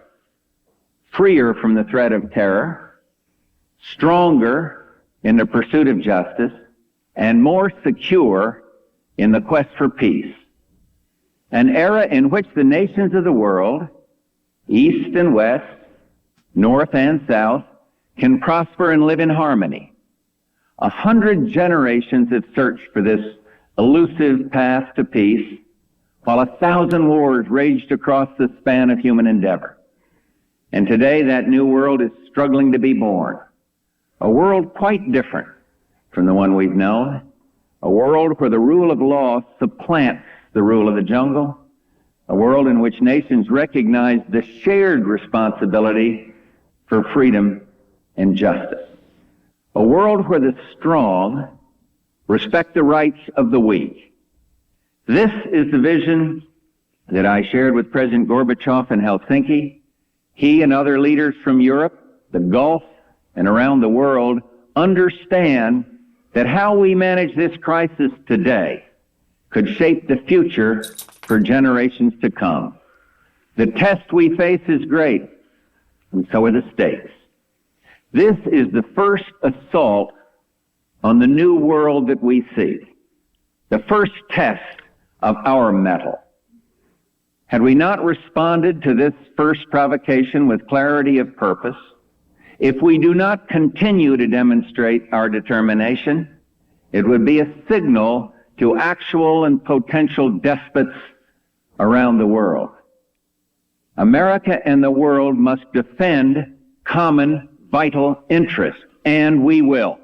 freer from the threat of terror, stronger in the pursuit of justice, and more secure in the quest for peace. An era in which the nations of the world, East and West, North and South, can prosper and live in harmony. 100 generations have searched for this elusive path to peace, while 1,000 wars raged across the span of human endeavor. And today that new world is struggling to be born. A world quite different from the one we've known. A world where the rule of law supplants the rule of the jungle. A world in which nations recognize the shared responsibility for freedom and justice. A world where the strong respect the rights of the weak. This is the vision that I shared with President Gorbachev in Helsinki. He and other leaders from Europe, the Gulf, and around the world understand that how we manage this crisis today could shape the future for generations to come. The test we face is great, and so are the stakes. This is the first assault on the new world that we see, the first test of our mettle. Had we not responded to this first provocation with clarity of purpose, if we do not continue to demonstrate our determination, it would be a signal to actual and potential despots around the world. America and the world must defend common vital interests, and we will.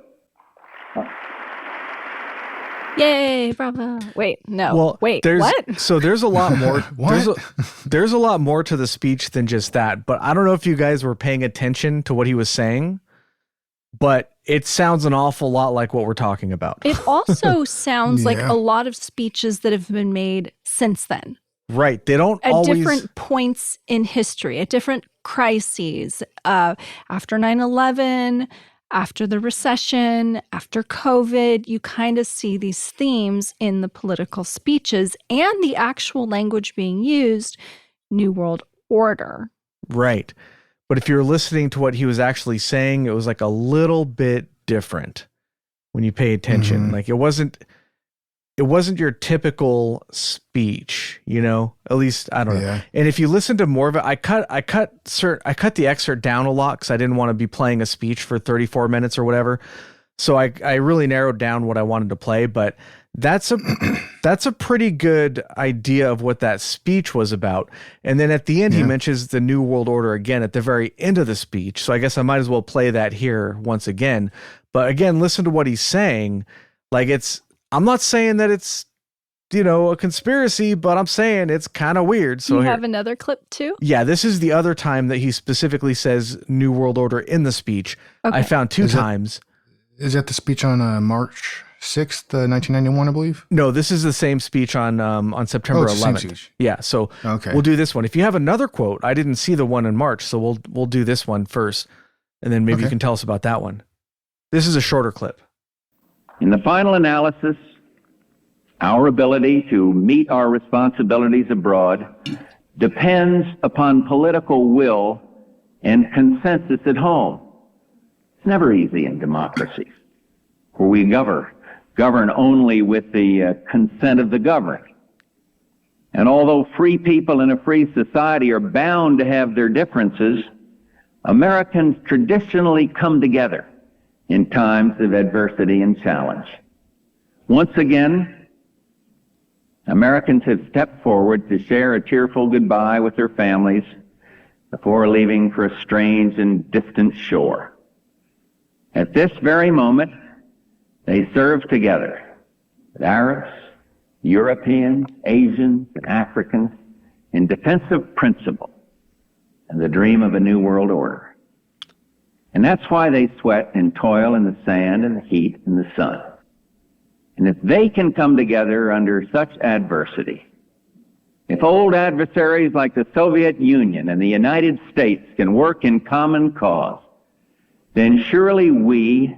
Yay, bravo. Wait, no. Well, Wait, there's, what? So there's a lot more. What? There's a lot more to the speech than just that. But I don't know if you guys were paying attention to what he was saying, but it sounds an awful lot like what we're talking about. It also sounds like Yeah. a lot of speeches that have been made since then. Right. They don't At always... different points in history, at different crises, after 9/11, after the recession, after COVID, you kind of see these themes in the political speeches and the actual language being used, New World Order. Right. But if you're listening to what he was actually saying, it was like a little bit different when you pay attention. Mhm. Like it wasn't your typical speech, you know, at least I don't know. Yeah. And if you listen to more of it, I cut the excerpt down a lot because I didn't want to be playing a speech for 34 minutes or whatever. So I really narrowed down what I wanted to play, but that's a pretty good idea of what that speech was about. And then at the end, he mentions the New World Order again at the very end of the speech. So I guess I might as well play that here once again. But again, listen to what he's saying. Like I'm not saying that it's, you know, a conspiracy, but I'm saying it's kind of weird. So You here- have another clip too? yeah, this is the other time that he specifically says New World Order in the speech. Okay. I found two times. Is that the speech on March 6th, 1991, I believe? No, this is the same speech on September it's the same 11th. speech. Yeah, so Okay. we'll do this one. If you have another quote, I didn't see the one in March, so we'll do this one first, and then maybe you Okay. can tell us about that one. This is a shorter clip. In the final analysis, our ability to meet our responsibilities abroad depends upon political will and consensus at home. It's never easy in democracies, where we govern only with the consent of the governed. And although free people in a free society are bound to have their differences, Americans traditionally come together in times of adversity and challenge. Once again, Americans have stepped forward to share a tearful goodbye with their families before leaving for a strange and distant shore. At this very moment, they serve together with Arabs, Europeans, Asians, and Africans in defense of principle and the dream of a new world order. And that's why they sweat and toil in the sand and the heat and the sun. And if they can come together under such adversity, if old adversaries like the Soviet Union and the United States can work in common cause, then surely we,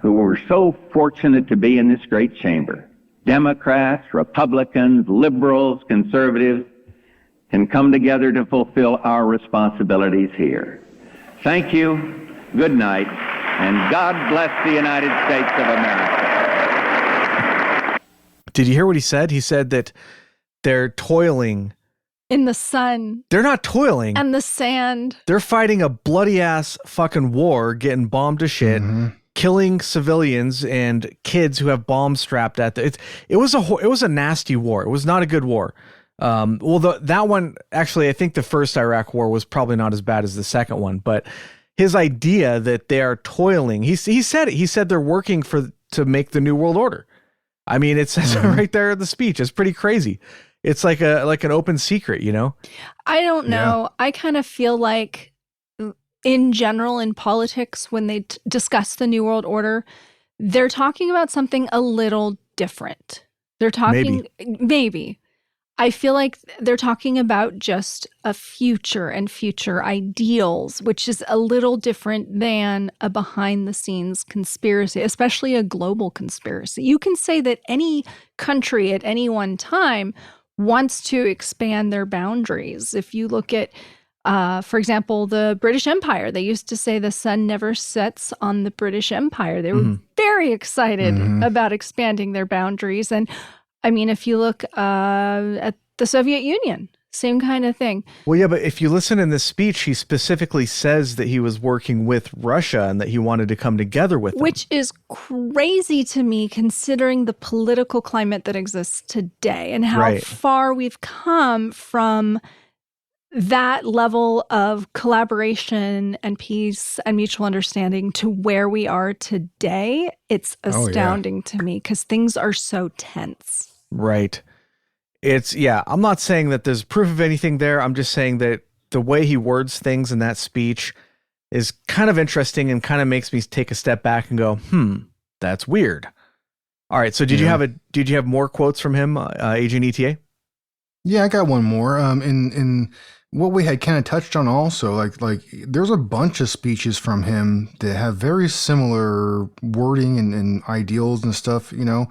who were so fortunate to be in this great chamber, Democrats, Republicans, liberals, conservatives, can come together to fulfill our responsibilities here. Thank you, good night, and God bless the United States of America. Did you hear what he said? He said that they're toiling. In the sun They're not toiling. and the sand. They're fighting a bloody ass fucking war, getting bombed to shit, killing civilians and kids who have bombs strapped at them. It was a nasty war. It was not a good war. That one, actually, I think the first Iraq war was probably not as bad as the second one, but his idea that they are toiling, he said it. He said they're working to make the New World Order. I mean, it says it right there in the speech. It's pretty crazy. It's like an open secret, you know? I don't know. I kind of feel like in general in politics, when they discuss the New World Order, they're talking about something a little different. They're talking, maybe. I feel like they're talking about just a future and future ideals, which is a little different than a behind-the-scenes conspiracy, especially a global conspiracy. You can say that any country at any one time wants to expand their boundaries. If you look at, for example, the British Empire, they used to say the sun never sets on the British Empire. They were very excited about expanding their boundaries. And I mean, if you look at the Soviet Union, same kind of thing. Well, yeah, but if you listen in this speech, he specifically says that he was working with Russia and that he wanted to come together with them. Which is crazy to me, considering the political climate that exists today and how far we've come from that level of collaboration and peace and mutual understanding to where we are today. It's astounding to me because things are so tense. Right. I'm not saying that there's proof of anything there. I'm just saying that the way he words things in that speech is kind of interesting and kind of makes me take a step back and go, that's weird. All right. So did you have more quotes from him, Agent ETA? Yeah, I got one more. In what we had kind of touched on also, like there's a bunch of speeches from him that have very similar wording and ideals and stuff, you know.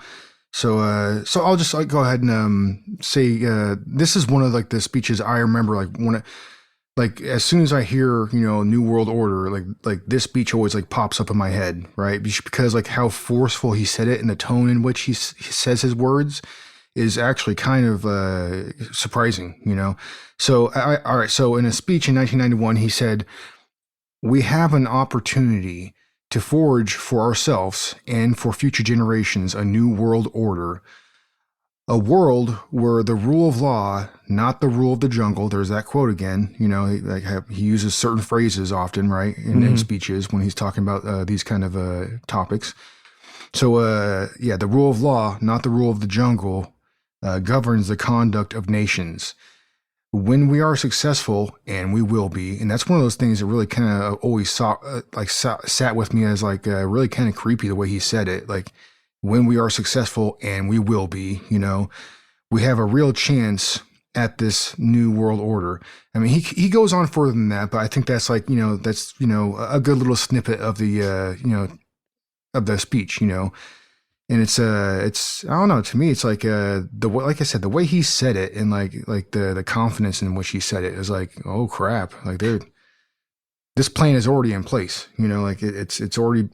So I'll just go ahead and say this is one of like the speeches I remember, like when it, like as soon as I hear, you know, New World Order, like this speech always like pops up in my head, right? Because like how forceful he said it and the tone in which he says his words is actually kind of surprising, you know. So all right, so in a speech in 1991, he said, "We have an opportunity to forge for ourselves and for future generations a new world order, a world where the rule of law, not the rule of the jungle." There's that quote again. You know, he uses certain phrases often, right, in speeches when he's talking about these kind of topics. So, the rule of law, not the rule of the jungle, governs the conduct of nations. When we are successful, and we will be, and that's one of those things that really kind of always sat with me as like really kind of creepy the way he said it. Like, when we are successful, and we will be, you know, we have a real chance at this new world order. I mean, he goes on further than that, but I think that's like, you know, that's, you know, a good little snippet of the you know, of the speech, you know. And it's I don't know, to me it's like like I said, the way he said it and like the confidence in which he said it is like, oh crap, like this plan is already in place, you know, like it's already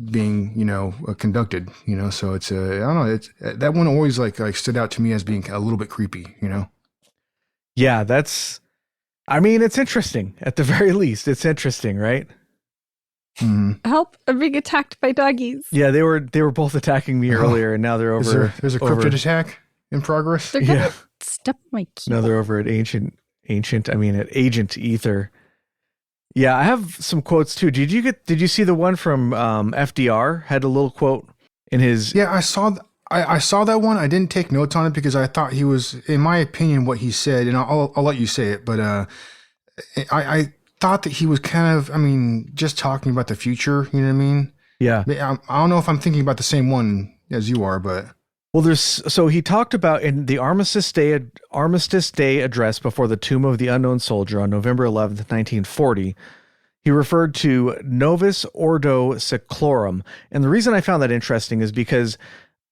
being, you know, conducted, you know. So it's I don't know, it's that one always like stood out to me as being a little bit creepy, you know. Yeah, that's I mean, it's interesting. At the very least, it's interesting, right? Mhm. Help! I'm being attacked by doggies. Yeah, they were both attacking me earlier, and now they're over. There's a over- cryptid attack in progress? They're gonna Yeah. step on my keyboard. Now they're over at at Agent Ether. Yeah, I have some quotes too. Did you see the one from FDR? Had a little quote in his. Yeah, I saw that one. I didn't take notes on it because I thought he was, in my opinion, what he said, and I'll let you say it, but I thought that he was kind of, I mean, just talking about the future. You know what I mean? Yeah. I don't know if I'm thinking about the same one as you are, but Well, so he talked about in the Armistice Day address before the Tomb of the Unknown Soldier on November 11th, 1940. He referred to Novus Ordo Seclorum. And the reason I found that interesting is because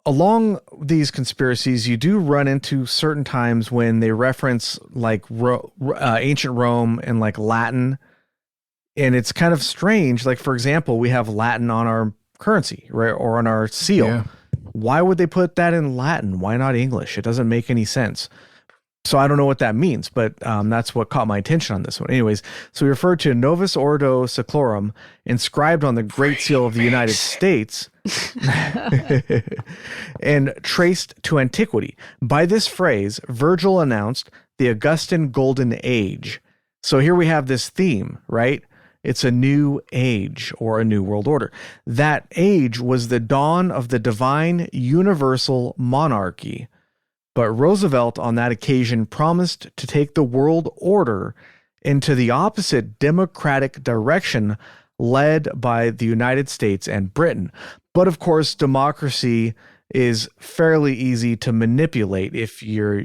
along these conspiracies, you do run into certain times when they reference like ancient Rome and like Latin. And it's kind of strange. Like, for example, we have Latin on our currency, right? Or on our seal. yeah. Why would they put that in Latin? Why not English? It doesn't make any sense. So I don't know what that means, but that's what caught my attention on this one. Anyways, so he referred to Novus Ordo Seclorum, inscribed on the Great Seal of the United States, and traced to antiquity. By this phrase, Virgil announced the Augustan Golden Age. So here we have this theme, right? It's a new age or a new world order. That age was the dawn of the divine universal monarchy. But Roosevelt on that occasion promised to take the world order into the opposite democratic direction led by the United States and Britain. But of course, democracy is fairly easy to manipulate if you're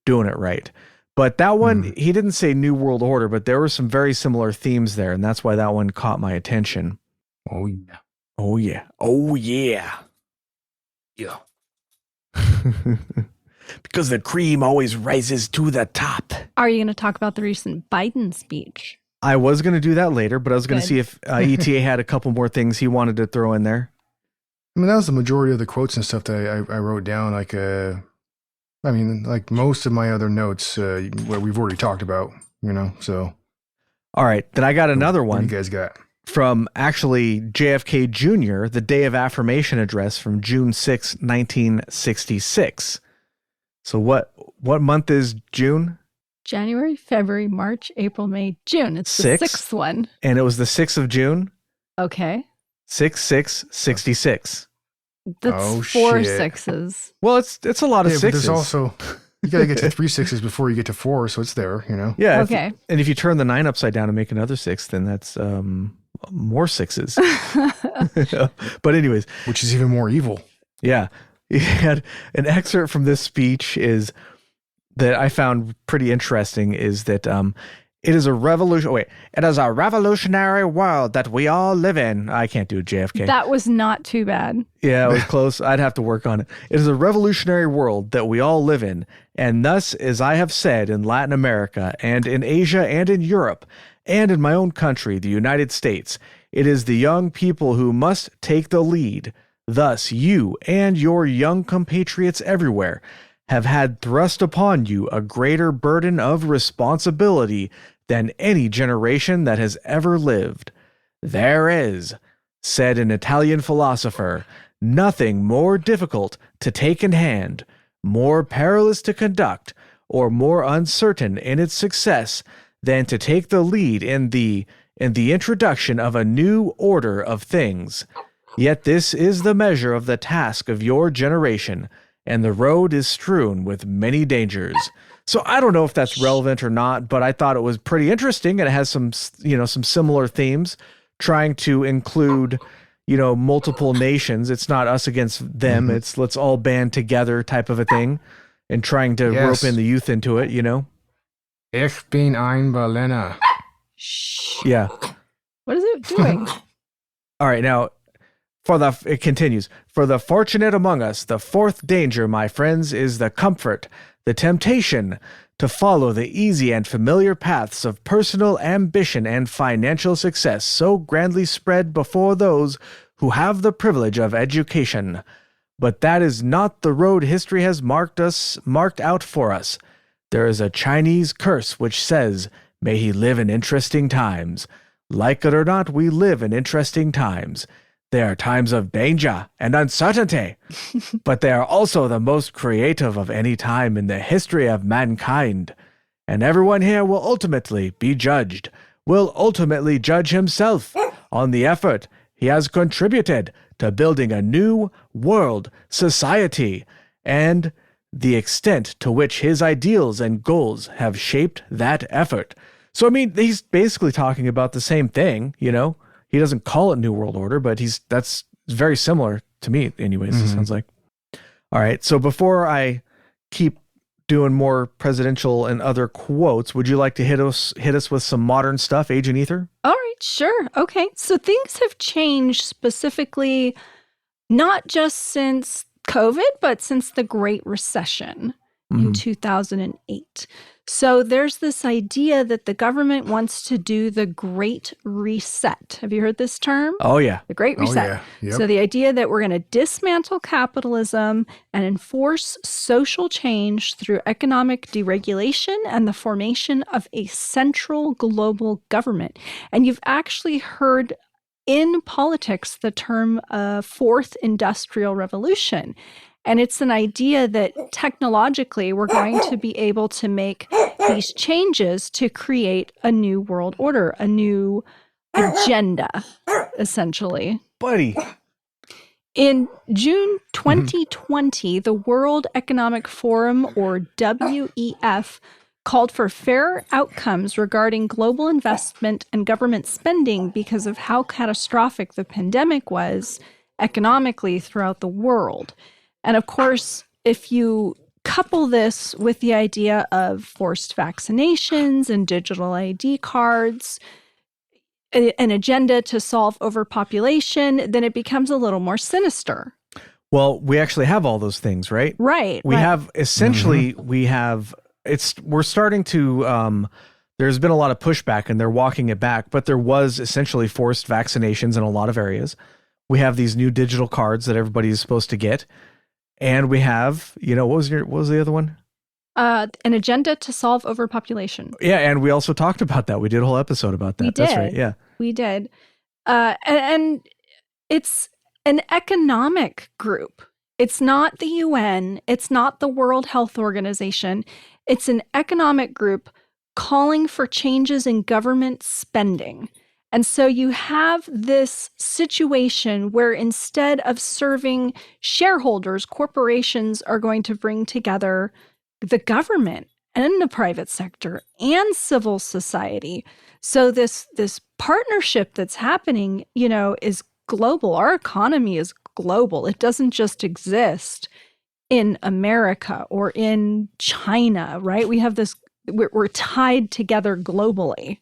doing it right. But that one, he didn't say New World Order, but there were some very similar themes there, and that's why that one caught my attention. Oh yeah. Oh, yeah. Oh, yeah. Yeah. Because the cream always rises to the top. Are you going to talk about the recent Biden speech? I was going to do that later, but I was going to Good. see if ETA had a couple more things he wanted to throw in there. I mean, that was the majority of the quotes and stuff that I wrote down. Like, I mean, like most of my other notes, what we've already talked about, so. All right. Then I got another What do one you guys got? from actually JFK Jr., the Day of Affirmation address from June 6, 1966. So what month is June? January, February, March, April, May, June. It's the Six? sixth one. And it was the 6th of June, Okay. 6/6/66. That's Oh, four shit. sixes. Well, it's a lot of Yeah, but sixes. there's also, you got to get to 3 6s before you get to 4, so it's there, Yeah. Okay. And if you turn the 9 upside down and make another 6, then that's more sixes. But anyways, which is even more evil. yeah. He had an excerpt from this speech is that I found pretty interesting is that it is a revolution. Wait, it is a revolutionary world that we all live in. I can't do JFK. That was not too bad. Yeah, it was close. I'd have to work on it. It is a revolutionary world that we all live in. And thus, as I have said in Latin America and in Asia and in Europe and in my own country, the United States, it is the young people who must take the lead. Thus, you and your young compatriots everywhere have had thrust upon you a greater burden of responsibility than any generation that has ever lived. There is, said an Italian philosopher, nothing more difficult to take in hand, more perilous to conduct, or more uncertain in its success than to take the lead in the introduction of a new order of things. Yet this is the measure of the task of your generation, and the road is strewn with many dangers. So I don't know if that's relevant or not, but I thought it was pretty interesting, and it has some similar themes, trying to include, multiple nations. It's not us against them. Mhm. It's let's all band together type of a thing, and trying to Yes. rope in the youth into it, Ich bin ein Berliner. Shh. Yeah. What is it doing? All right, now it continues. For the fortunate among us, the fourth danger, my friends, is the comfort, the temptation to follow the easy and familiar paths of personal ambition and financial success so grandly spread before those who have the privilege of education. But that is not the road history has marked out for us. There is a Chinese curse which says, "May he live in interesting times." Like it or not, we live in interesting times. They are times of danger and uncertainty, but they are also the most creative of any time in the history of mankind. And everyone here will ultimately be judged, will ultimately judge himself on the effort he has contributed to building a new world society and the extent to which his ideals and goals have shaped that effort. So, I mean, he's basically talking about the same thing, you know? He doesn't call it New World Order, but that's very similar to me anyways, it sounds like. All right, so before I keep doing more presidential and other quotes, would you like to hit us with some modern stuff, Agent Ether? All right, sure. Okay. So things have changed specifically, not just since COVID, but since the Great Recession in 2008. So there's this idea that the government wants to do the Great Reset. Have you heard this term? Oh, yeah. The Great Reset. yeah. Yep. So the idea that we're going to dismantle capitalism and enforce social change through economic deregulation and the formation of a central global government. And you've actually heard in politics the term fourth industrial revolution. And it's an idea that technologically we're going to be able to make these changes to create a new world order, a new agenda, essentially. Buddy. In June 2020, the World Economic Forum, or WEF, called for fair outcomes regarding global investment and government spending because of how catastrophic the pandemic was economically throughout the world. And of course, if you couple this with the idea of forced vaccinations and digital ID cards, an agenda to solve overpopulation, then it becomes a little more sinister. Well, we actually have all those things, right? Right. We right. have, essentially, we're starting to, there's been a lot of pushback and they're walking it back, but there was essentially forced vaccinations in a lot of areas. We have these new digital cards that everybody is supposed to get. And we have, what was the other one? An agenda to solve overpopulation. Yeah, and we also talked about that. We did a whole episode about that. We That's did. right. Yeah, we did. And it's an economic group. It's not the UN. It's not the World Health Organization. It's an economic group calling for changes in government spending. And so you have this situation where instead of serving shareholders, corporations are going to bring together the government and the private sector and civil society. So this partnership that's happening, is global. Our economy is global. It doesn't just exist in America or in China, right? We have this, we're tied together globally.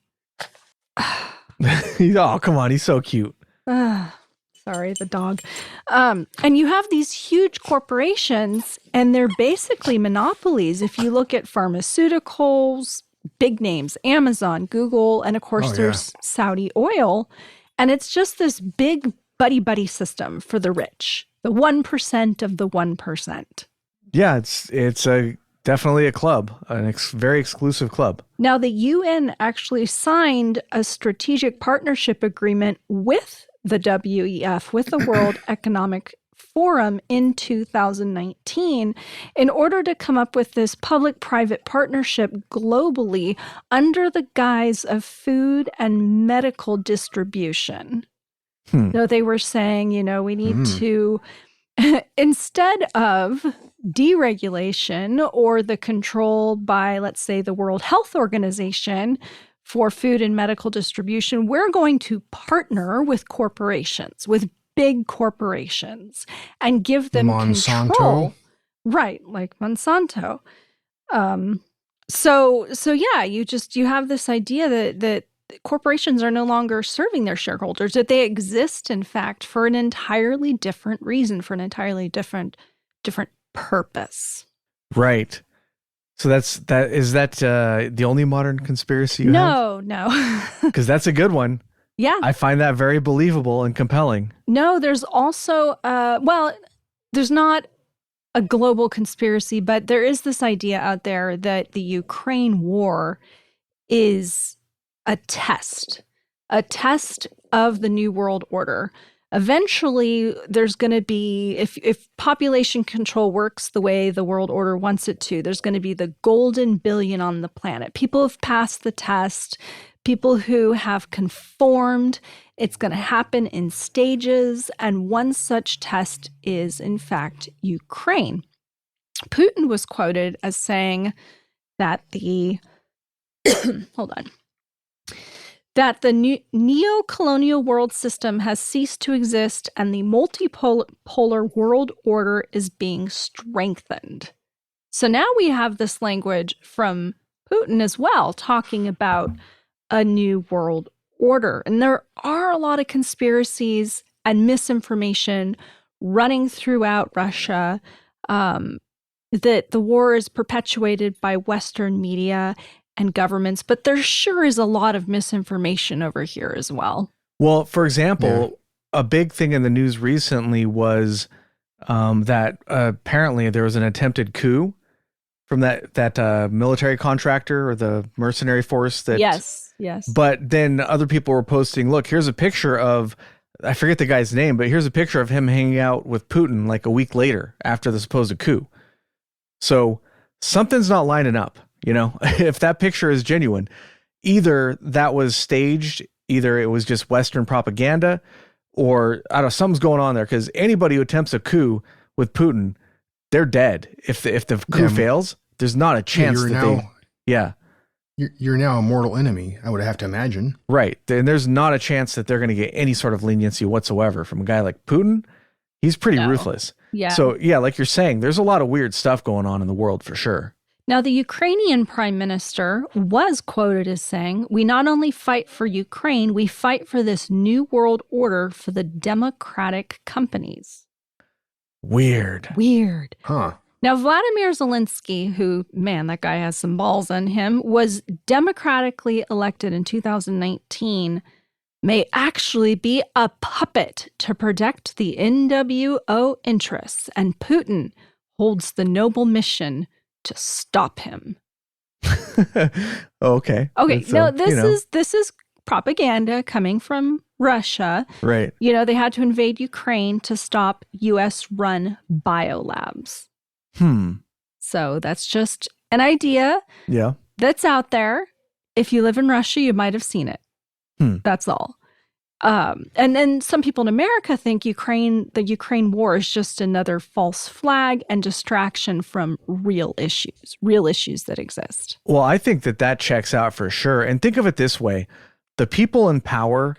Oh, come on. He's so cute. Sorry, the dog. And you have these huge corporations, and they're basically monopolies. If you look at pharmaceuticals, big names, Amazon, Google, and of course there's Saudi oil. And it's just this big buddy-buddy system for the rich, the 1% of the 1%. Yeah, it's definitely a club, very exclusive club. Now, the UN actually signed a strategic partnership agreement with the WEF, with the World Economic Forum in 2019, in order to come up with this public-private partnership globally under the guise of food and medical distribution. So they were saying, we need to, instead of deregulation or the control by, let's say, the World Health Organization for food and medical distribution, we're going to partner with corporations, with big corporations, and give them control. Right, like Monsanto. So yeah, you have this idea that corporations are no longer serving their shareholders, that they exist, in fact, for an entirely different reason, for an entirely different purpose. Right. So is that the only modern conspiracy you have? No. Because that's a good one. Yeah. I find that very believable and compelling. No, there's also, there's not a global conspiracy, but there is this idea out there that the Ukraine war is a test of the New World Order. Eventually, there's going to be, if population control works the way the world order wants it to, there's going to be the golden billion on the planet. People have passed the test, people who have conformed. It's going to happen in stages. And one such test is, in fact, Ukraine. Putin was quoted as saying that that the neo-colonial world system has ceased to exist and the multipolar world order is being strengthened. So now we have this language from Putin as well, talking about a new world order. And there are a lot of conspiracies and misinformation running throughout Russia, that the war is perpetuated by Western media and governments, but there sure is a lot of misinformation over here as well. Well, for example, a big thing in the news recently was that apparently there was an attempted coup from that military contractor or the mercenary force that. Yes. But then other people were posting, look, here's a picture of, I forget the guy's name, but here's a picture of him hanging out with Putin like a week later after the supposed coup. So something's not lining up. You know, if that picture is genuine, either that was staged, either it was just Western propaganda, or I don't know, something's going on there. Because anybody who attempts a coup with Putin, they're dead. If the coup fails, there's not a chance You're now a mortal enemy, I would have to imagine. Right. And there's not a chance that they're going to get any sort of leniency whatsoever from a guy like Putin. He's pretty ruthless. Yeah. So, yeah, like you're saying, there's a lot of weird stuff going on in the world for sure. Now, the Ukrainian prime minister was quoted as saying, "We not only fight for Ukraine, we fight for this new world order for the democratic companies." Weird. Huh. Now, Vladimir Zelensky, who, man, that guy has some balls on him, was democratically elected in 2019, may actually be a puppet to protect the NWO interests, and Putin holds the noble mission to stop him. Okay. No, this is propaganda coming from Russia. Right. You know, they had to invade Ukraine to stop US-run biolabs. So that's just an idea that's out there. If you live in Russia, you might have seen it. That's all. And then some people in America think the Ukraine war is just another false flag and distraction from real issues that exist. Well, I think that checks out for sure. And think of it this way. The people in power,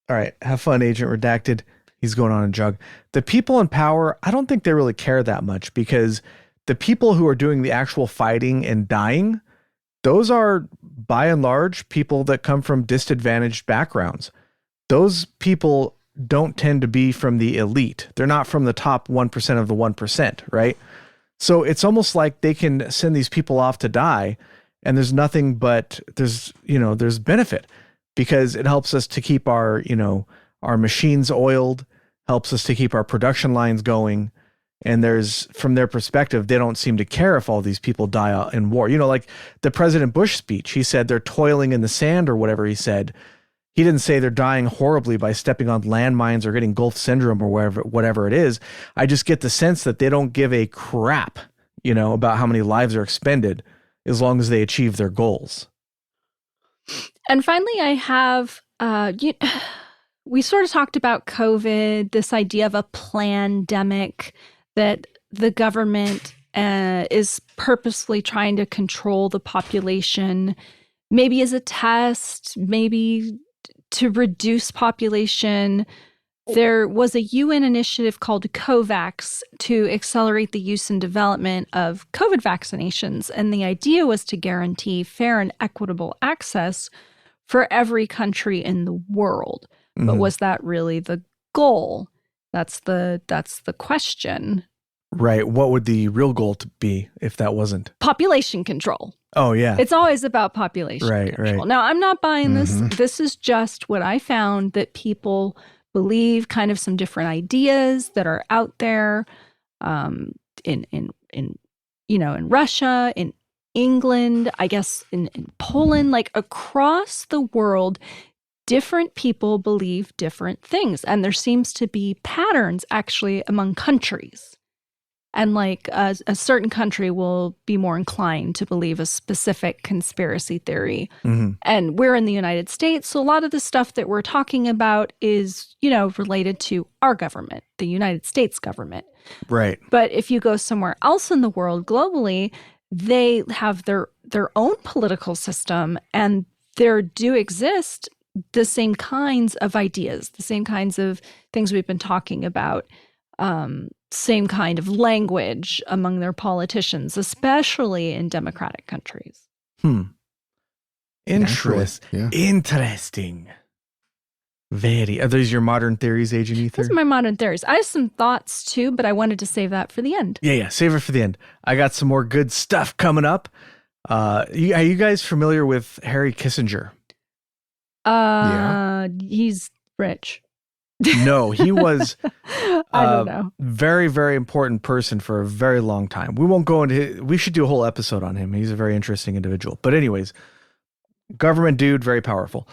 all right, have fun, Agent Redacted. He's going on a jog. The people in power, I don't think they really care that much, because the people who are doing the actual fighting and dying, those are by and large people that come from disadvantaged backgrounds. Those people don't tend to be from the elite. They're not from the top 1% of the 1%, right? So it's almost like they can send these people off to die, and there's nothing but there's benefit, because it helps us to keep our machines oiled, helps us to keep our production lines going. And there's, from their perspective, they don't seem to care if all these people die in war. You know, like the President Bush speech, he said they're toiling in the sand or whatever he said. He didn't say they're dying horribly by stepping on landmines or getting Gulf syndrome or whatever it is. I just get the sense that they don't give a crap, about how many lives are expended as long as they achieve their goals. And finally, I have, we sort of talked about COVID, this idea of a plandemic, that the government is purposely trying to control the population, maybe as a test, maybe to reduce population. There was a UN initiative called COVAX to accelerate the use and development of COVID vaccinations. And the idea was to guarantee fair and equitable access for every country in the world. Mm-hmm. But was that really the goal? That's the question. Right. What would the real goal be if that wasn't? Population control. Oh, yeah. It's always about population control. Right. Now, I'm not buying this. This is just what I found, that people believe, kind of some different ideas that are out there. in in Russia, in England, I guess in Poland, like across the world, different people believe different things. And there seems to be patterns actually among countries. And like a certain country will be more inclined to believe a specific conspiracy theory. Mm-hmm. And we're in the United States. So a lot of the stuff that we're talking about is, related to our government, the United States government. Right. But if you go somewhere else in the world globally, they have their own political system, and there do exist the same kinds of ideas, the same kinds of things we've been talking about, same kind of language among their politicians, especially in democratic countries. Interesting. Very. Are those your modern theories, Agent Ether? Those are my modern theories. I have some thoughts too, but I wanted to save that for the end. Yeah. Save it for the end. I got some more good stuff coming up. Are you guys familiar with Harry Kissinger? Yeah. He's rich. No, he was I don't know. very, very important person for a very long time. We won't go into we should do a whole episode on him. He's a very interesting individual. But anyways, government dude, very powerful.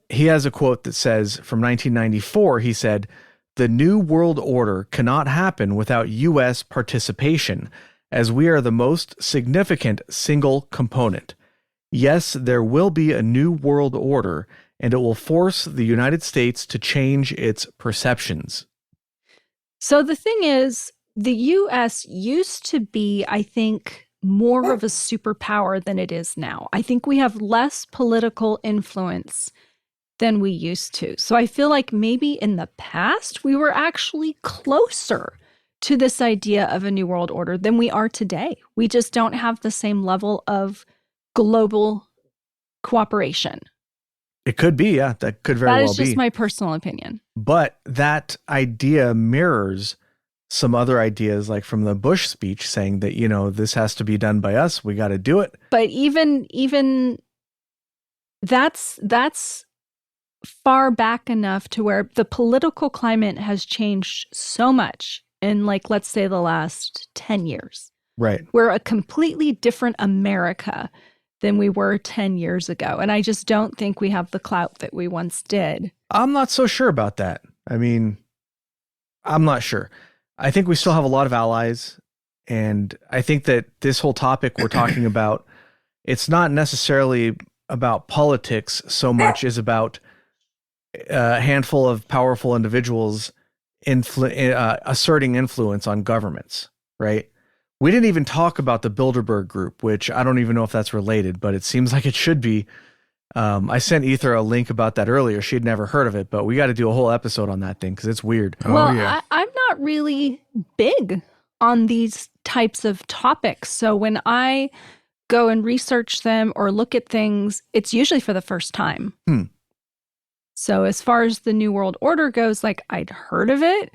He has a quote that says from 1994, he said, "The New World Order cannot happen without U.S. participation, as we are the most significant single component. Yes, there will be a new world order, and it will force the United States to change its perceptions." So the thing is, the U.S. used to be, I think, more of a superpower than it is now. I think we have less political influence than we used to. So I feel like maybe in the past, we were actually closer to this idea of a new world order than we are today. We just don't have the same level of global cooperation. It could be, yeah. That could very well be. That is just my personal opinion. But that idea mirrors some other ideas, like from the Bush speech, saying that, this has to be done by us. We got to do it. But even that's far back enough to where the political climate has changed so much in, like, let's say the last 10 years. Right. We're a completely different America than we were 10 years ago. And I just don't think we have the clout that we once did. I'm not so sure about that. I mean, I'm not sure. I think we still have a lot of allies. And I think that this whole topic we're talking about, it's not necessarily about politics so much as about a handful of powerful individuals asserting influence on governments, right? We didn't even talk about the Bilderberg Group, which I don't even know if that's related, but it seems like it should be. I sent Ether a link about that earlier. She had never heard of it, but we got to do a whole episode on that thing because it's weird. Well, yeah. I'm not really big on these types of topics. So when I go and research them or look at things, it's usually for the first time. So as far as the New World Order goes, like, I'd heard of it,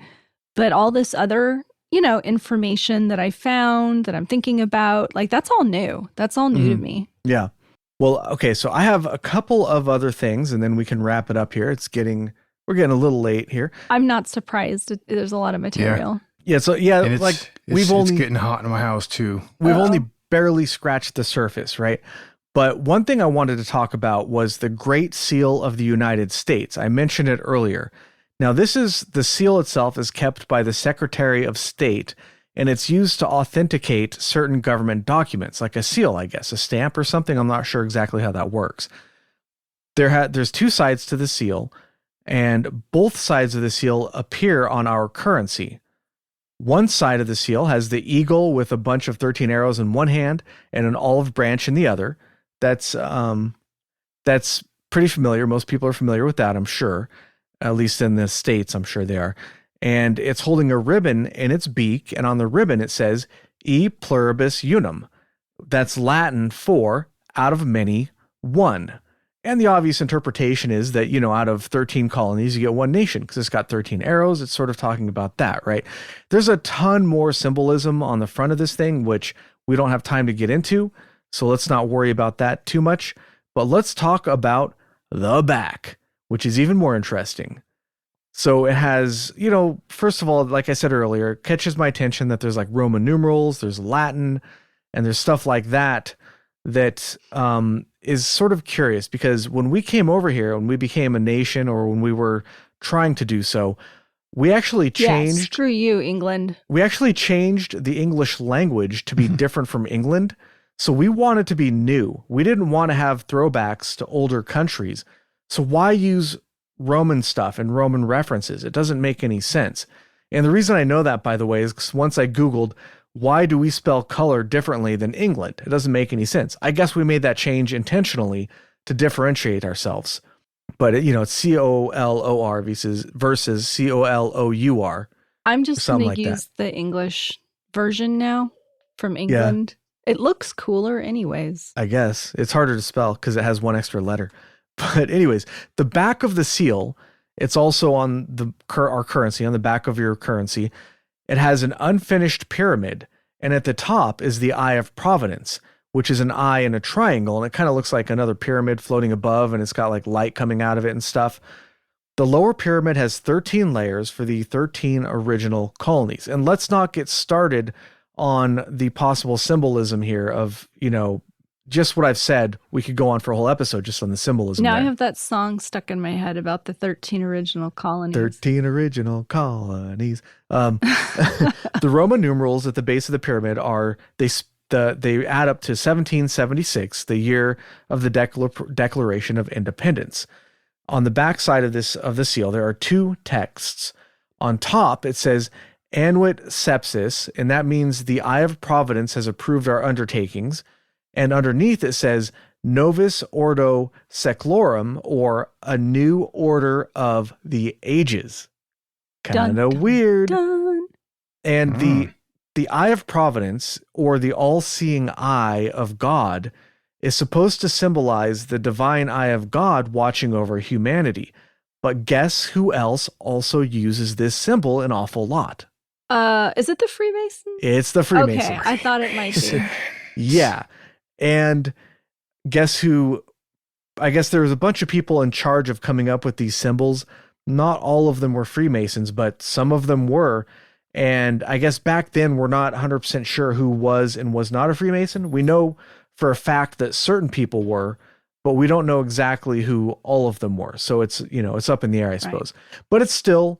but all this other, information that I found that I'm thinking about, like, that's all new. That's all new to me. Yeah. Well, okay. So I have a couple of other things and then we can wrap it up here. We're getting a little late here. I'm not surprised. There's a lot of material. Yeah. So And it's getting hot in my house too. We've only barely scratched the surface, right? But one thing I wanted to talk about was the Great Seal of the United States. I mentioned it earlier. Now, the seal itself is kept by the Secretary of State, and it's used to authenticate certain government documents, like a seal, I guess, a stamp or something. I'm not sure exactly how that works. There's two sides to the seal, and both sides of the seal appear on our currency. One side of the seal has the eagle with a bunch of 13 arrows in one hand and an olive branch in the other. That's pretty familiar. Most people are familiar with that, I'm sure. At least in the States, I'm sure they are. And it's holding a ribbon in its beak, and on the ribbon it says, E pluribus unum. That's Latin for out of many, one. And the obvious interpretation is that, out of 13 colonies, you get one nation, because it's got 13 arrows. It's sort of talking about that, right? There's a ton more symbolism on the front of this thing, which we don't have time to get into, so let's not worry about that too much. But let's talk about the back, which is even more interesting. So it has, first of all, like I said earlier, it catches my attention that there's like Roman numerals, there's Latin, and there's stuff like that is sort of curious, because when we came over here, when we became a nation, or when we were trying to do so, we actually changed. Yeah, screw you, England. We actually changed the English language to be different from England. So we wanted to be new. We didn't want to have throwbacks to older countries. So why use Roman stuff and Roman references? It doesn't make any sense. And the reason I know that, by the way, is because once I Googled, why do we spell color differently than England? It doesn't make any sense. I guess we made that change intentionally to differentiate ourselves. But, it's COLOR versus COLOUR. I'm just going like to use the English version now from England. Yeah. It looks cooler anyways. I guess. It's harder to spell because it has one extra letter. But anyways, the back of the seal, it's also on our currency, on the back of your currency. It has an unfinished pyramid, and at the top is the Eye of Providence, which is an eye in a triangle, and it kind of looks like another pyramid floating above, and it's got like light coming out of it and stuff. The lower pyramid has 13 layers for the 13 original colonies. And let's not get started on the possible symbolism here of, just what I've said. We could go on for a whole episode just on the symbolism. Now there. I have that song stuck in my head about the 13 original colonies. 13 original colonies. The Roman numerals at the base of the pyramid they add up to 1776, the year of the Declaration of Independence. On the back side of the seal, there are two texts. On top, it says Annuit Sepsis, and that means the Eye of Providence has approved our undertakings. And underneath it says Novus Ordo Seclorum, or a new order of the ages. Kind of weird. Dun. And the Eye of Providence, or the all-seeing eye of God, is supposed to symbolize the divine eye of God watching over humanity. But guess who else also uses this symbol an awful lot? Is it the Freemasons? It's the Freemasons. Okay, I thought it might be. Yeah. And guess who? I guess there was a bunch of people in charge of coming up with these symbols. Not all of them were Freemasons, but some of them were. And I guess back then we're not 100% sure who was and was not a Freemason. We know for a fact that certain people were, but we don't know exactly who all of them were. So it's, it's up in the air, I suppose. Right. But it's still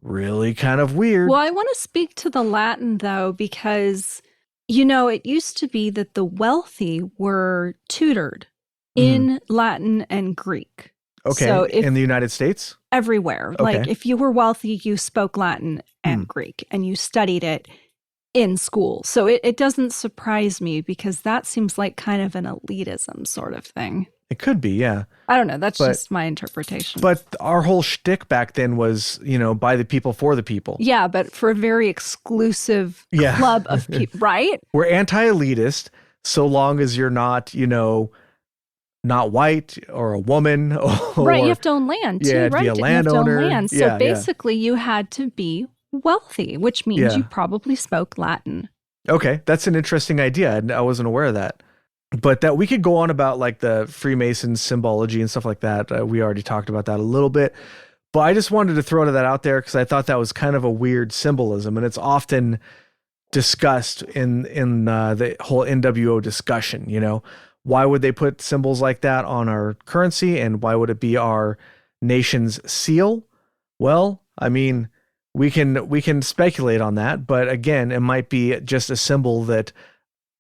really kind of weird. Well, I want to speak to the Latin, though, because, it used to be that the wealthy were tutored in Latin and Greek. Okay. So in the United States? Everywhere. Okay. Like if you were wealthy, you spoke Latin and Greek, and you studied it in school. So it doesn't surprise me, because that seems like kind of an elitism sort of thing. It could be, yeah. I don't know. That's just my interpretation. But our whole shtick back then was, by the people, for the people. Yeah, but for a very exclusive club of people, right? We're anti-elitist so long as you're not, not white or a woman. Or, right, you have to own land too, right? Be a landowner. You have to own land. So basically you had to be wealthy, which means you probably spoke Latin. Okay, that's an interesting idea. I wasn't aware of that. But that we could go on about like the Freemason symbology and stuff like that. We already talked about that a little bit. But I just wanted to throw that out there because I thought that was kind of a weird symbolism, and it's often discussed in the whole NWO discussion. Why would they put symbols like that on our currency, and why would it be our nation's seal? Well, I mean, we can speculate on that, but again, it might be just a symbol that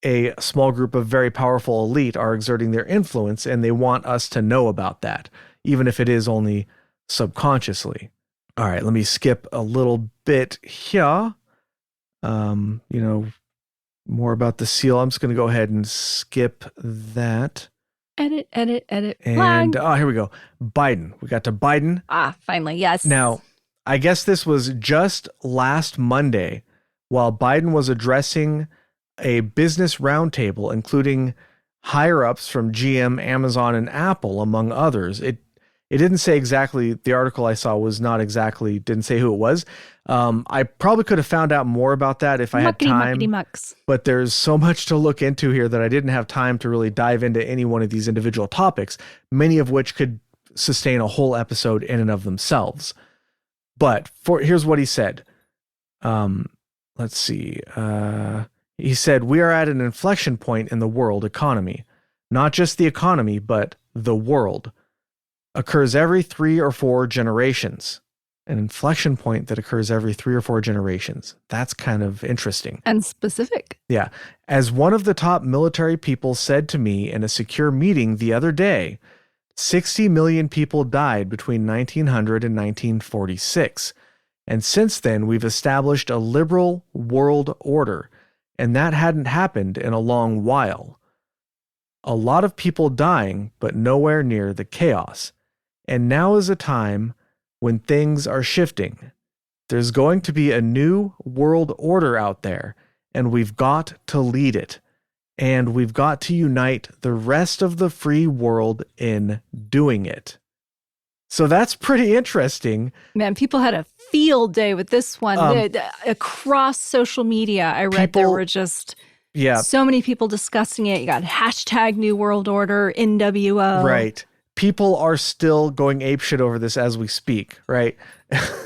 a small group of very powerful elite are exerting their influence, and they want us to know about that, even if it is only subconsciously. All right, let me skip a little bit here. More about the seal. I'm just going to go ahead and skip that. Edit. And here we go. Biden. We got to Biden. Finally, yes. Now, I guess this was just last Monday, while Biden was addressing a business roundtable, including higher-ups from GM, Amazon, and Apple, among others. It didn't say exactly, the article I saw didn't say who it was. I probably could have found out more about that if I had time, but there's so much to look into here that I didn't have time to really dive into any one of these individual topics, many of which could sustain a whole episode in and of themselves. But here's what he said. Let's see. He said, we are at an inflection point in the world economy. Not just the economy, but the world. Occurs every 3 or 4 generations. An inflection point that occurs every 3 or 4 generations. That's kind of interesting. And specific. Yeah. As one of the top military people said to me in a secure meeting the other day, 60 million people died between 1900 and 1946. And since then, we've established a liberal world order, and that hadn't happened in a long while. A lot of people dying, but nowhere near the chaos. And now is a time when things are shifting. There's going to be a new world order out there, and we've got to lead it. And we've got to unite the rest of the free world in doing it. So that's pretty interesting. Man, people had a field day with this one. Across social media, I read there were just so many people discussing it. You got hashtag New World Order, NWO. Right. People are still going apeshit over this as we speak, right?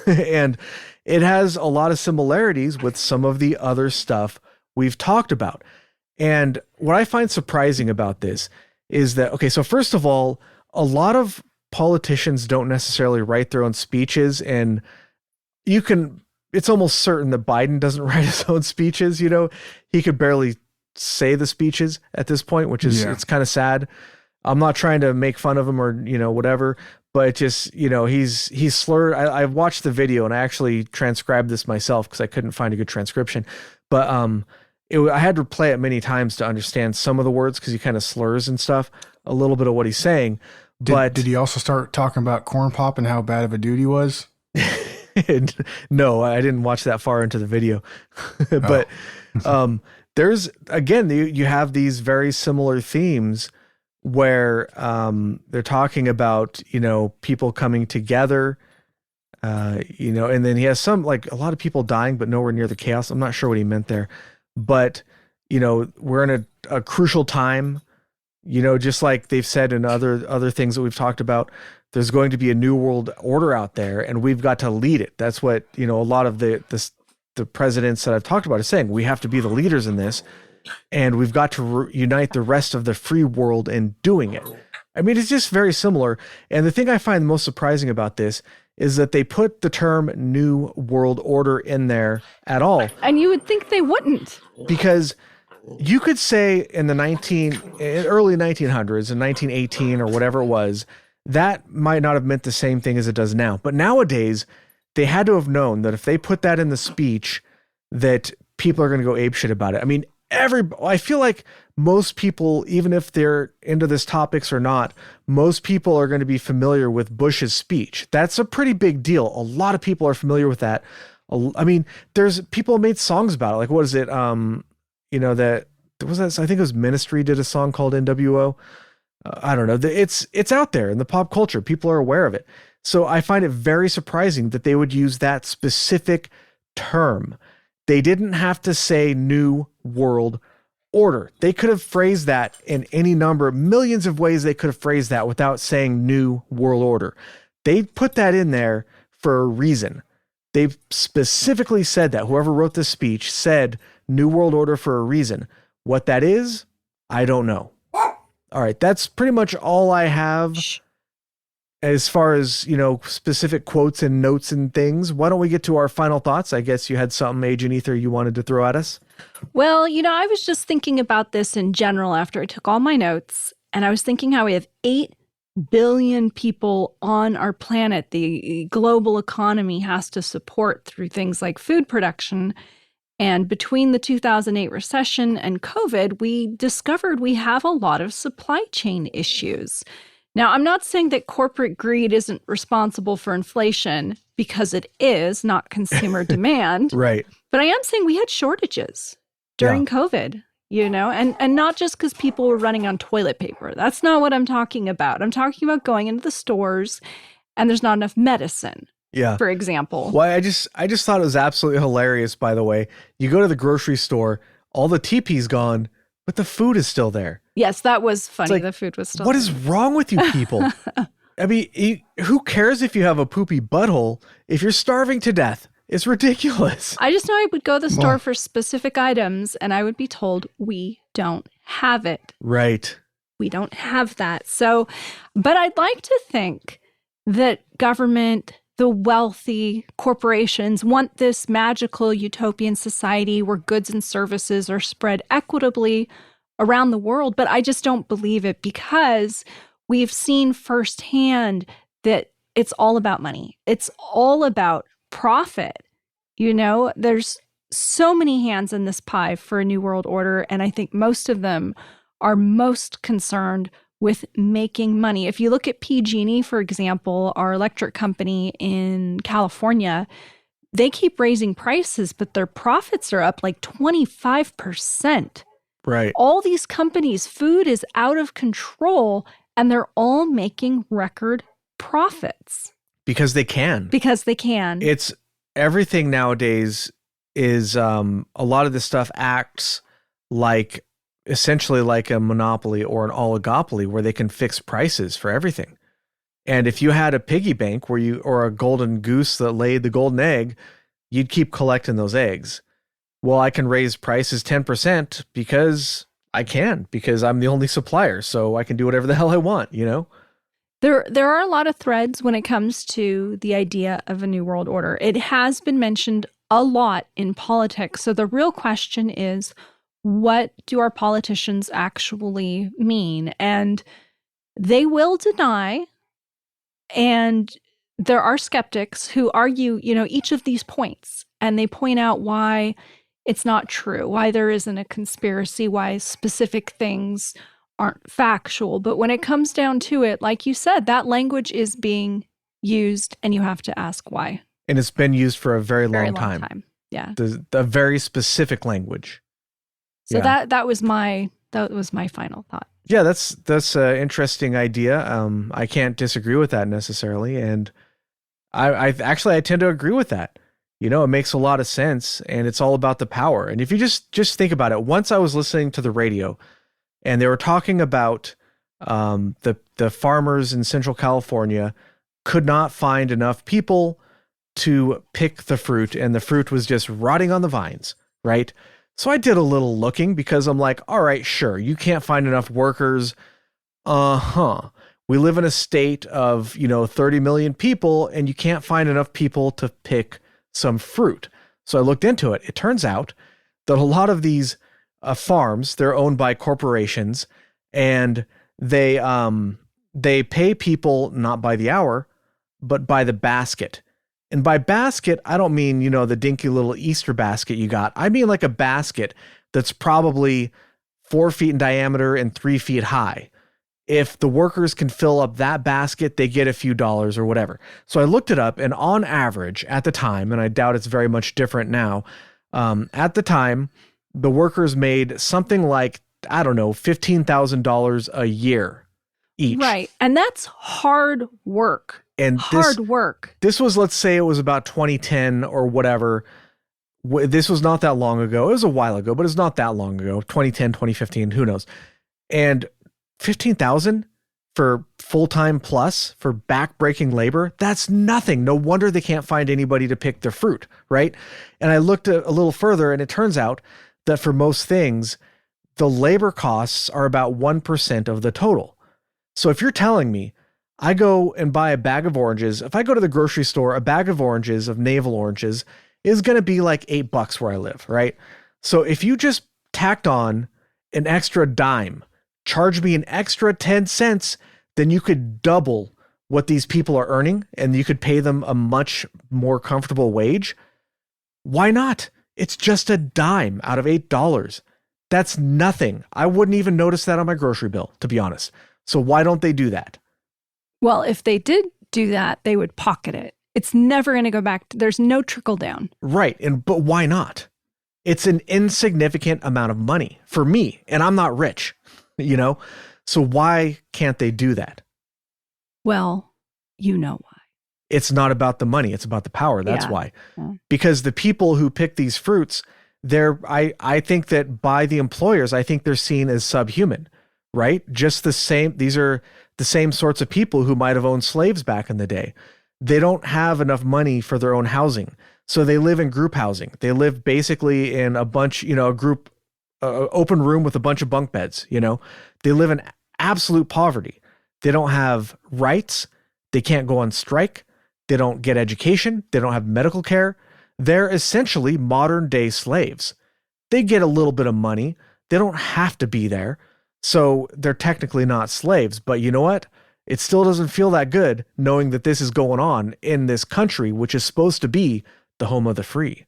And it has a lot of similarities with some of the other stuff we've talked about. And what I find surprising about this is that, okay, so first of all, a lot of politicians don't necessarily write their own speeches, and it's almost certain that Biden doesn't write his own speeches. You know, he could barely say the speeches at this point, which is, it's kind of sad. I'm not trying to make fun of him or, whatever, but just, he's slurred. I watched the video and I actually transcribed this myself because I couldn't find a good transcription, but, I had to play it many times to understand some of the words because he kind of slurs and stuff, a little bit of what he's saying. But did he also start talking about Corn Pop and how bad of a dude he was? No, I didn't watch that far into the video. But there's, again, you have these very similar themes where they're talking about, people coming together, and then he has some, like a lot of people dying, but nowhere near the chaos. I'm not sure what he meant there. But, we're in a crucial time, just like they've said in other things that we've talked about. There's going to be a new world order out there, and we've got to lead it. That's what, a lot of the presidents that I've talked about are saying. We have to be the leaders in this, and we've got to unite the rest of the free world in doing it. I mean, it's just very similar. And the thing I find most surprising about this is that they put the term New World Order in there at all. And you would think they wouldn't. Because you could say in the early 1900s, in 1918 or whatever it was, that might not have meant the same thing as it does now. But nowadays, they had to have known that if they put that in the speech, that people are going to go apeshit about it. I mean, I feel like most people, even if they're into this topics or not, most people are going to be familiar with Bush's speech. That's a pretty big deal. A lot of people are familiar with that. I mean, there's people made songs about it. Like, what is it? That was that. I think it was Ministry did a song called NWO. I don't know. It's out there in the pop culture. People are aware of it. So I find it very surprising that they would use that specific term. They didn't have to say New World Order. They could have phrased that in any number, millions of ways they could have phrased that without saying New World Order. They put that in there for a reason. They specifically said that. Whoever wrote this speech said New World Order for a reason. What that is, I don't know. All right, that's pretty much all I have as far as, specific quotes and notes and things. Why don't we get to our final thoughts? I guess you had something, Agent Ether, you wanted to throw at us? Well, I was just thinking about this in general after I took all my notes, and I was thinking how we have 8 billion people on our planet the global economy has to support through things like food production. And between the 2008 recession and COVID, we discovered we have a lot of supply chain issues. Now, I'm not saying that corporate greed isn't responsible for inflation, because it is, not consumer demand. Right. But I am saying we had shortages during COVID, and not just because people were running on toilet paper. That's not what I'm talking about. I'm talking about going into the stores and there's not enough medicine. Yeah. For example. Well, I just thought it was absolutely hilarious, by the way. You go to the grocery store, all the TP's gone, but the food is still there. Yes, that was funny. Like, the food was still What there. is wrong with you people? I mean, who cares if you have a poopy butthole if you're starving to death? It's ridiculous. I just know I would go to the store Well- for specific items and I would be told, we don't have it. Right. We don't have that. So, but I'd like to think that government, the wealthy corporations want this magical utopian society where goods and services are spread equitably around the world. But I just don't believe it because we've seen firsthand that it's all about money. It's all about profit. You know, there's so many hands in this pie for a new world order. And I think most of them are most concerned with making money. If you look at PG&E, for example, our electric company in California, they keep raising prices, but their profits are up like 25%. Right. All these companies, food is out of control, and they're all making record profits Because they can. because they can. It's everything nowadays is a lot of this stuff acts like essentially like a monopoly or an oligopoly where they can fix prices for everything. And if you had a piggy bank where you, or a golden goose that laid the golden egg, you'd keep collecting those eggs. Well, I can raise prices 10% because I can, because I'm the only supplier. So I can do whatever the hell I want, you know? There are a lot of threads when it comes to the idea of a new world order. It has been mentioned a lot in politics. So the real question is, what do our politicians actually mean? And they will deny, and there are skeptics who argue, you know, each of these points, and they point out why it's not true, why there isn't a conspiracy, why specific things aren't factual. But when it comes down to it, like you said, that language is being used, and you have to ask why. And it's been used for a very, Very long time. Yeah. The very specific language. So Yeah. that was my final thought. Yeah, that's an interesting idea. I can't disagree with that necessarily, and I tend to agree with that. You know, it makes a lot of sense, and it's all about the power. And if you just think about it, once I was listening to the radio, and they were talking about the farmers in Central California could not find enough people to pick the fruit, and the fruit was just rotting on the vines, right? So I did a little looking because I'm like, all right, sure, you can't find enough workers. We live in a state of, 30 million people, and you can't find enough people to pick some fruit. So I looked into it. It turns out that a lot of these farms, they're owned by corporations, and they pay people not by the hour, but by the basket. And by basket, I don't mean, the dinky little Easter basket you got. I mean like a basket that's probably 4 feet in diameter and 3 feet high. If the workers can fill up that basket, they get a few dollars or whatever. So I looked it up, and on average at the time, and I doubt it's very much different now, at the time, the workers made something like, I don't know, $15,000 a year each. Right. And that's hard work. And work. This was, let's say it was about 2010 or whatever. This was not that long ago. It was a while ago, but it's not that long ago. 2010, 2015, who knows? And 15,000 for full-time plus for back-breaking labor, that's nothing. No wonder they can't find anybody to pick their fruit, right? And I looked a little further, and it turns out that for most things, the labor costs are about 1% of the total. So if you're telling me I go and buy a bag of oranges, if I go to the grocery store, a bag of oranges, of navel oranges, is going to be like $8 where I live, right? So if you just tacked on an extra dime, charge me an extra 10 cents, then you could double what these people are earning, and you could pay them a much more comfortable wage. Why not? It's just a dime out of $8. That's nothing. I wouldn't even notice that on my grocery bill, to be honest. So why don't they do that? Well, if they did do that, they would pocket it. It's never going to go back. There's no trickle down. Right. But why not? It's an insignificant amount of money for me, and I'm not rich, So why can't they do that? Well, you know why. It's not about the money. It's about the power. That's Yeah. why. Yeah. Because the people who pick these fruits, I think that by the employers, I think they're seen as subhuman, right? Just the same. These are the same sorts of people who might have owned slaves back in the day. They don't have enough money for their own housing. So they live in group housing. They live basically in a bunch, a group, open room with a bunch of bunk beds, They live in absolute poverty. They don't have rights. They can't go on strike. They don't get education. They don't have medical care. They're essentially modern day slaves. They get a little bit of money. They don't have to be there. So they're technically not slaves. But you know what? It still doesn't feel that good knowing that this is going on in this country, which is supposed to be the home of the free.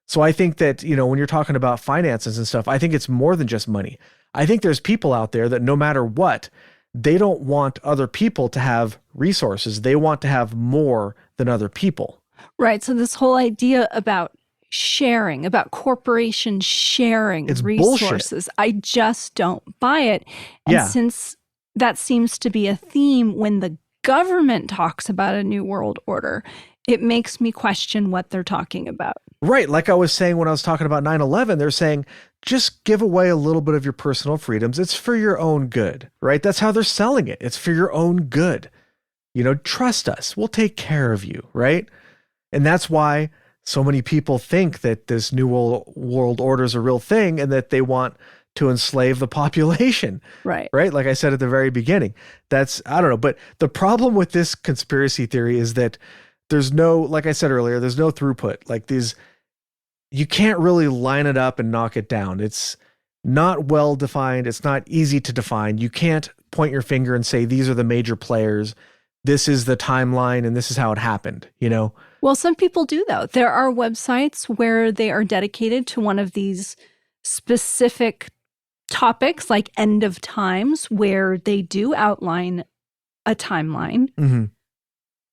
So I think that, when you're talking about finances and stuff, I think it's more than just money. I think there's people out there that no matter what, they don't want other people to have resources. They want to have more than other people. Right. So this whole idea about sharing, about corporations sharing It's resources, bullshit. I just don't buy it. And since that seems to be a theme when the government talks about a new world order, it makes me question what they're talking about. Right. Like I was saying when I was talking about 9/11, they're saying, just give away a little bit of your personal freedoms. It's for your own good, right? That's how they're selling it. It's for your own good. Trust us. We'll take care of you, right? And that's why so many people think that this new world order is a real thing and that they want to enslave the population. Right. Right. Like I said at the very beginning, I don't know. But the problem with this conspiracy theory is that there's no, like I said earlier, there's no throughput. Like you can't really line it up and knock it down. It's not well defined. It's not easy to define. You can't point your finger and say, these are the major players. This is the timeline and this is how it happened, Well, some people do, though. There are websites where they are dedicated to one of these specific topics, like end of times, where they do outline a timeline. Mm-hmm.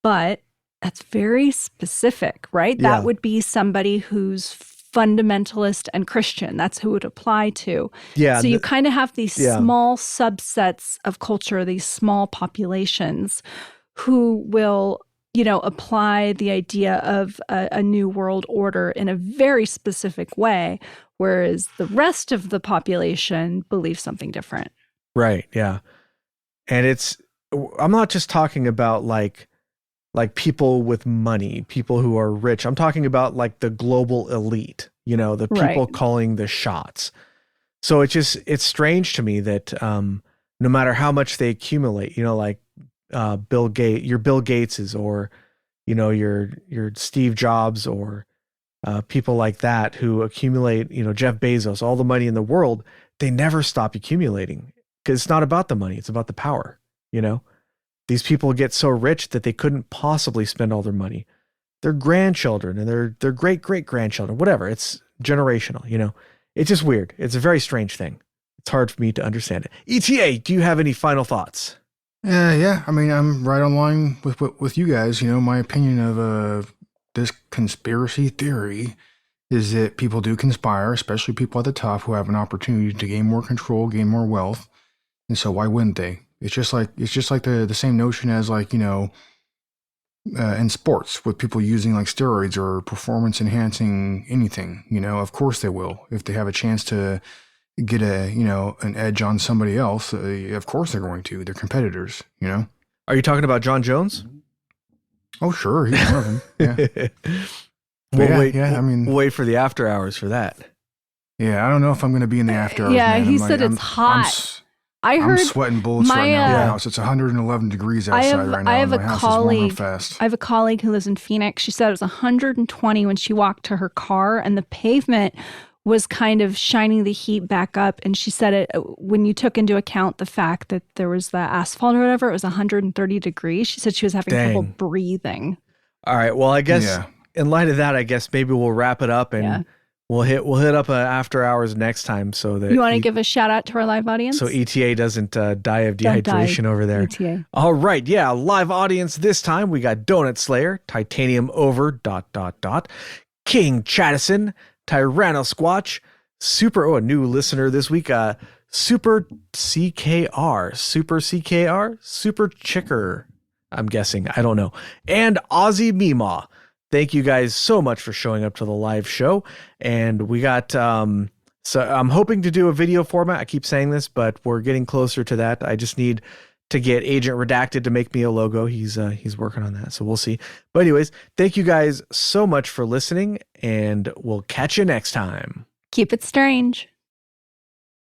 But that's very specific, right? Yeah. That would be somebody who's fundamentalist and Christian. That's who it would apply to. Yeah. So you kind of have these small subsets of culture, these small populations who will, apply the idea of a new world order in a very specific way, whereas the rest of the population believes something different. Right. Yeah. And I'm not just talking about like people with money, people who are rich. I'm talking about like the global elite, the people calling the shots. So it's strange to me that no matter how much they accumulate, like Bill Gateses or, your Steve Jobs or people like that who accumulate, Jeff Bezos, all the money in the world, they never stop accumulating because it's not about the money. It's about the power, These people get so rich that they couldn't possibly spend all their money. Their grandchildren and their great-great-grandchildren, whatever. It's generational, It's just weird. It's a very strange thing. It's hard for me to understand it. ETA, do you have any final thoughts? Yeah. I mean, I'm right on line with you guys. My opinion of this conspiracy theory is that people do conspire, especially people at the top who have an opportunity to gain more control, gain more wealth. And so why wouldn't they? It's just like the same notion as in sports with people using like steroids or performance enhancing anything. Of course they will if they have a chance to get an edge on somebody else. Of course they're going to. They're competitors. Are you talking about John Jones? Oh sure, he's one of them. Yeah. We'll wait for the after hours for that. Yeah, I don't know if I'm going to be in the after hours. Yeah, man. he said it's hot. I'm sweating bullets right now in my house. It's 111 degrees outside right now. I have my a house colleague. Is warming fast. I have a colleague who lives in Phoenix. She said it was 120 when she walked to her car, and the pavement was kind of shining the heat back up. And she said when you took into account the fact that there was the asphalt or whatever, it was 130 degrees. She said she was having trouble breathing. All right. Well, I guess in light of that, I guess maybe we'll wrap it up and we'll hit up after hours next time so that you want to give a shout out to our live audience. So ETA doesn't die of dehydration over there. ETA. All right. Yeah. Live audience this time. We got Donut Slayer, Titanium Over, ... King Chattison, Tyrannosquatch, a new listener this week, Super CKR, Super Chicker, I'm guessing, I don't know, and Aussie Meemaw. Thank you guys so much for showing up to the live show. And we got So I'm hoping to do a video format. I keep saying this, but we're getting closer to that. I just need to get Agent Redacted to make me a logo. He's working on that, so we'll see. But anyways, thank you guys so much for listening, and we'll catch you next time. Keep it strange.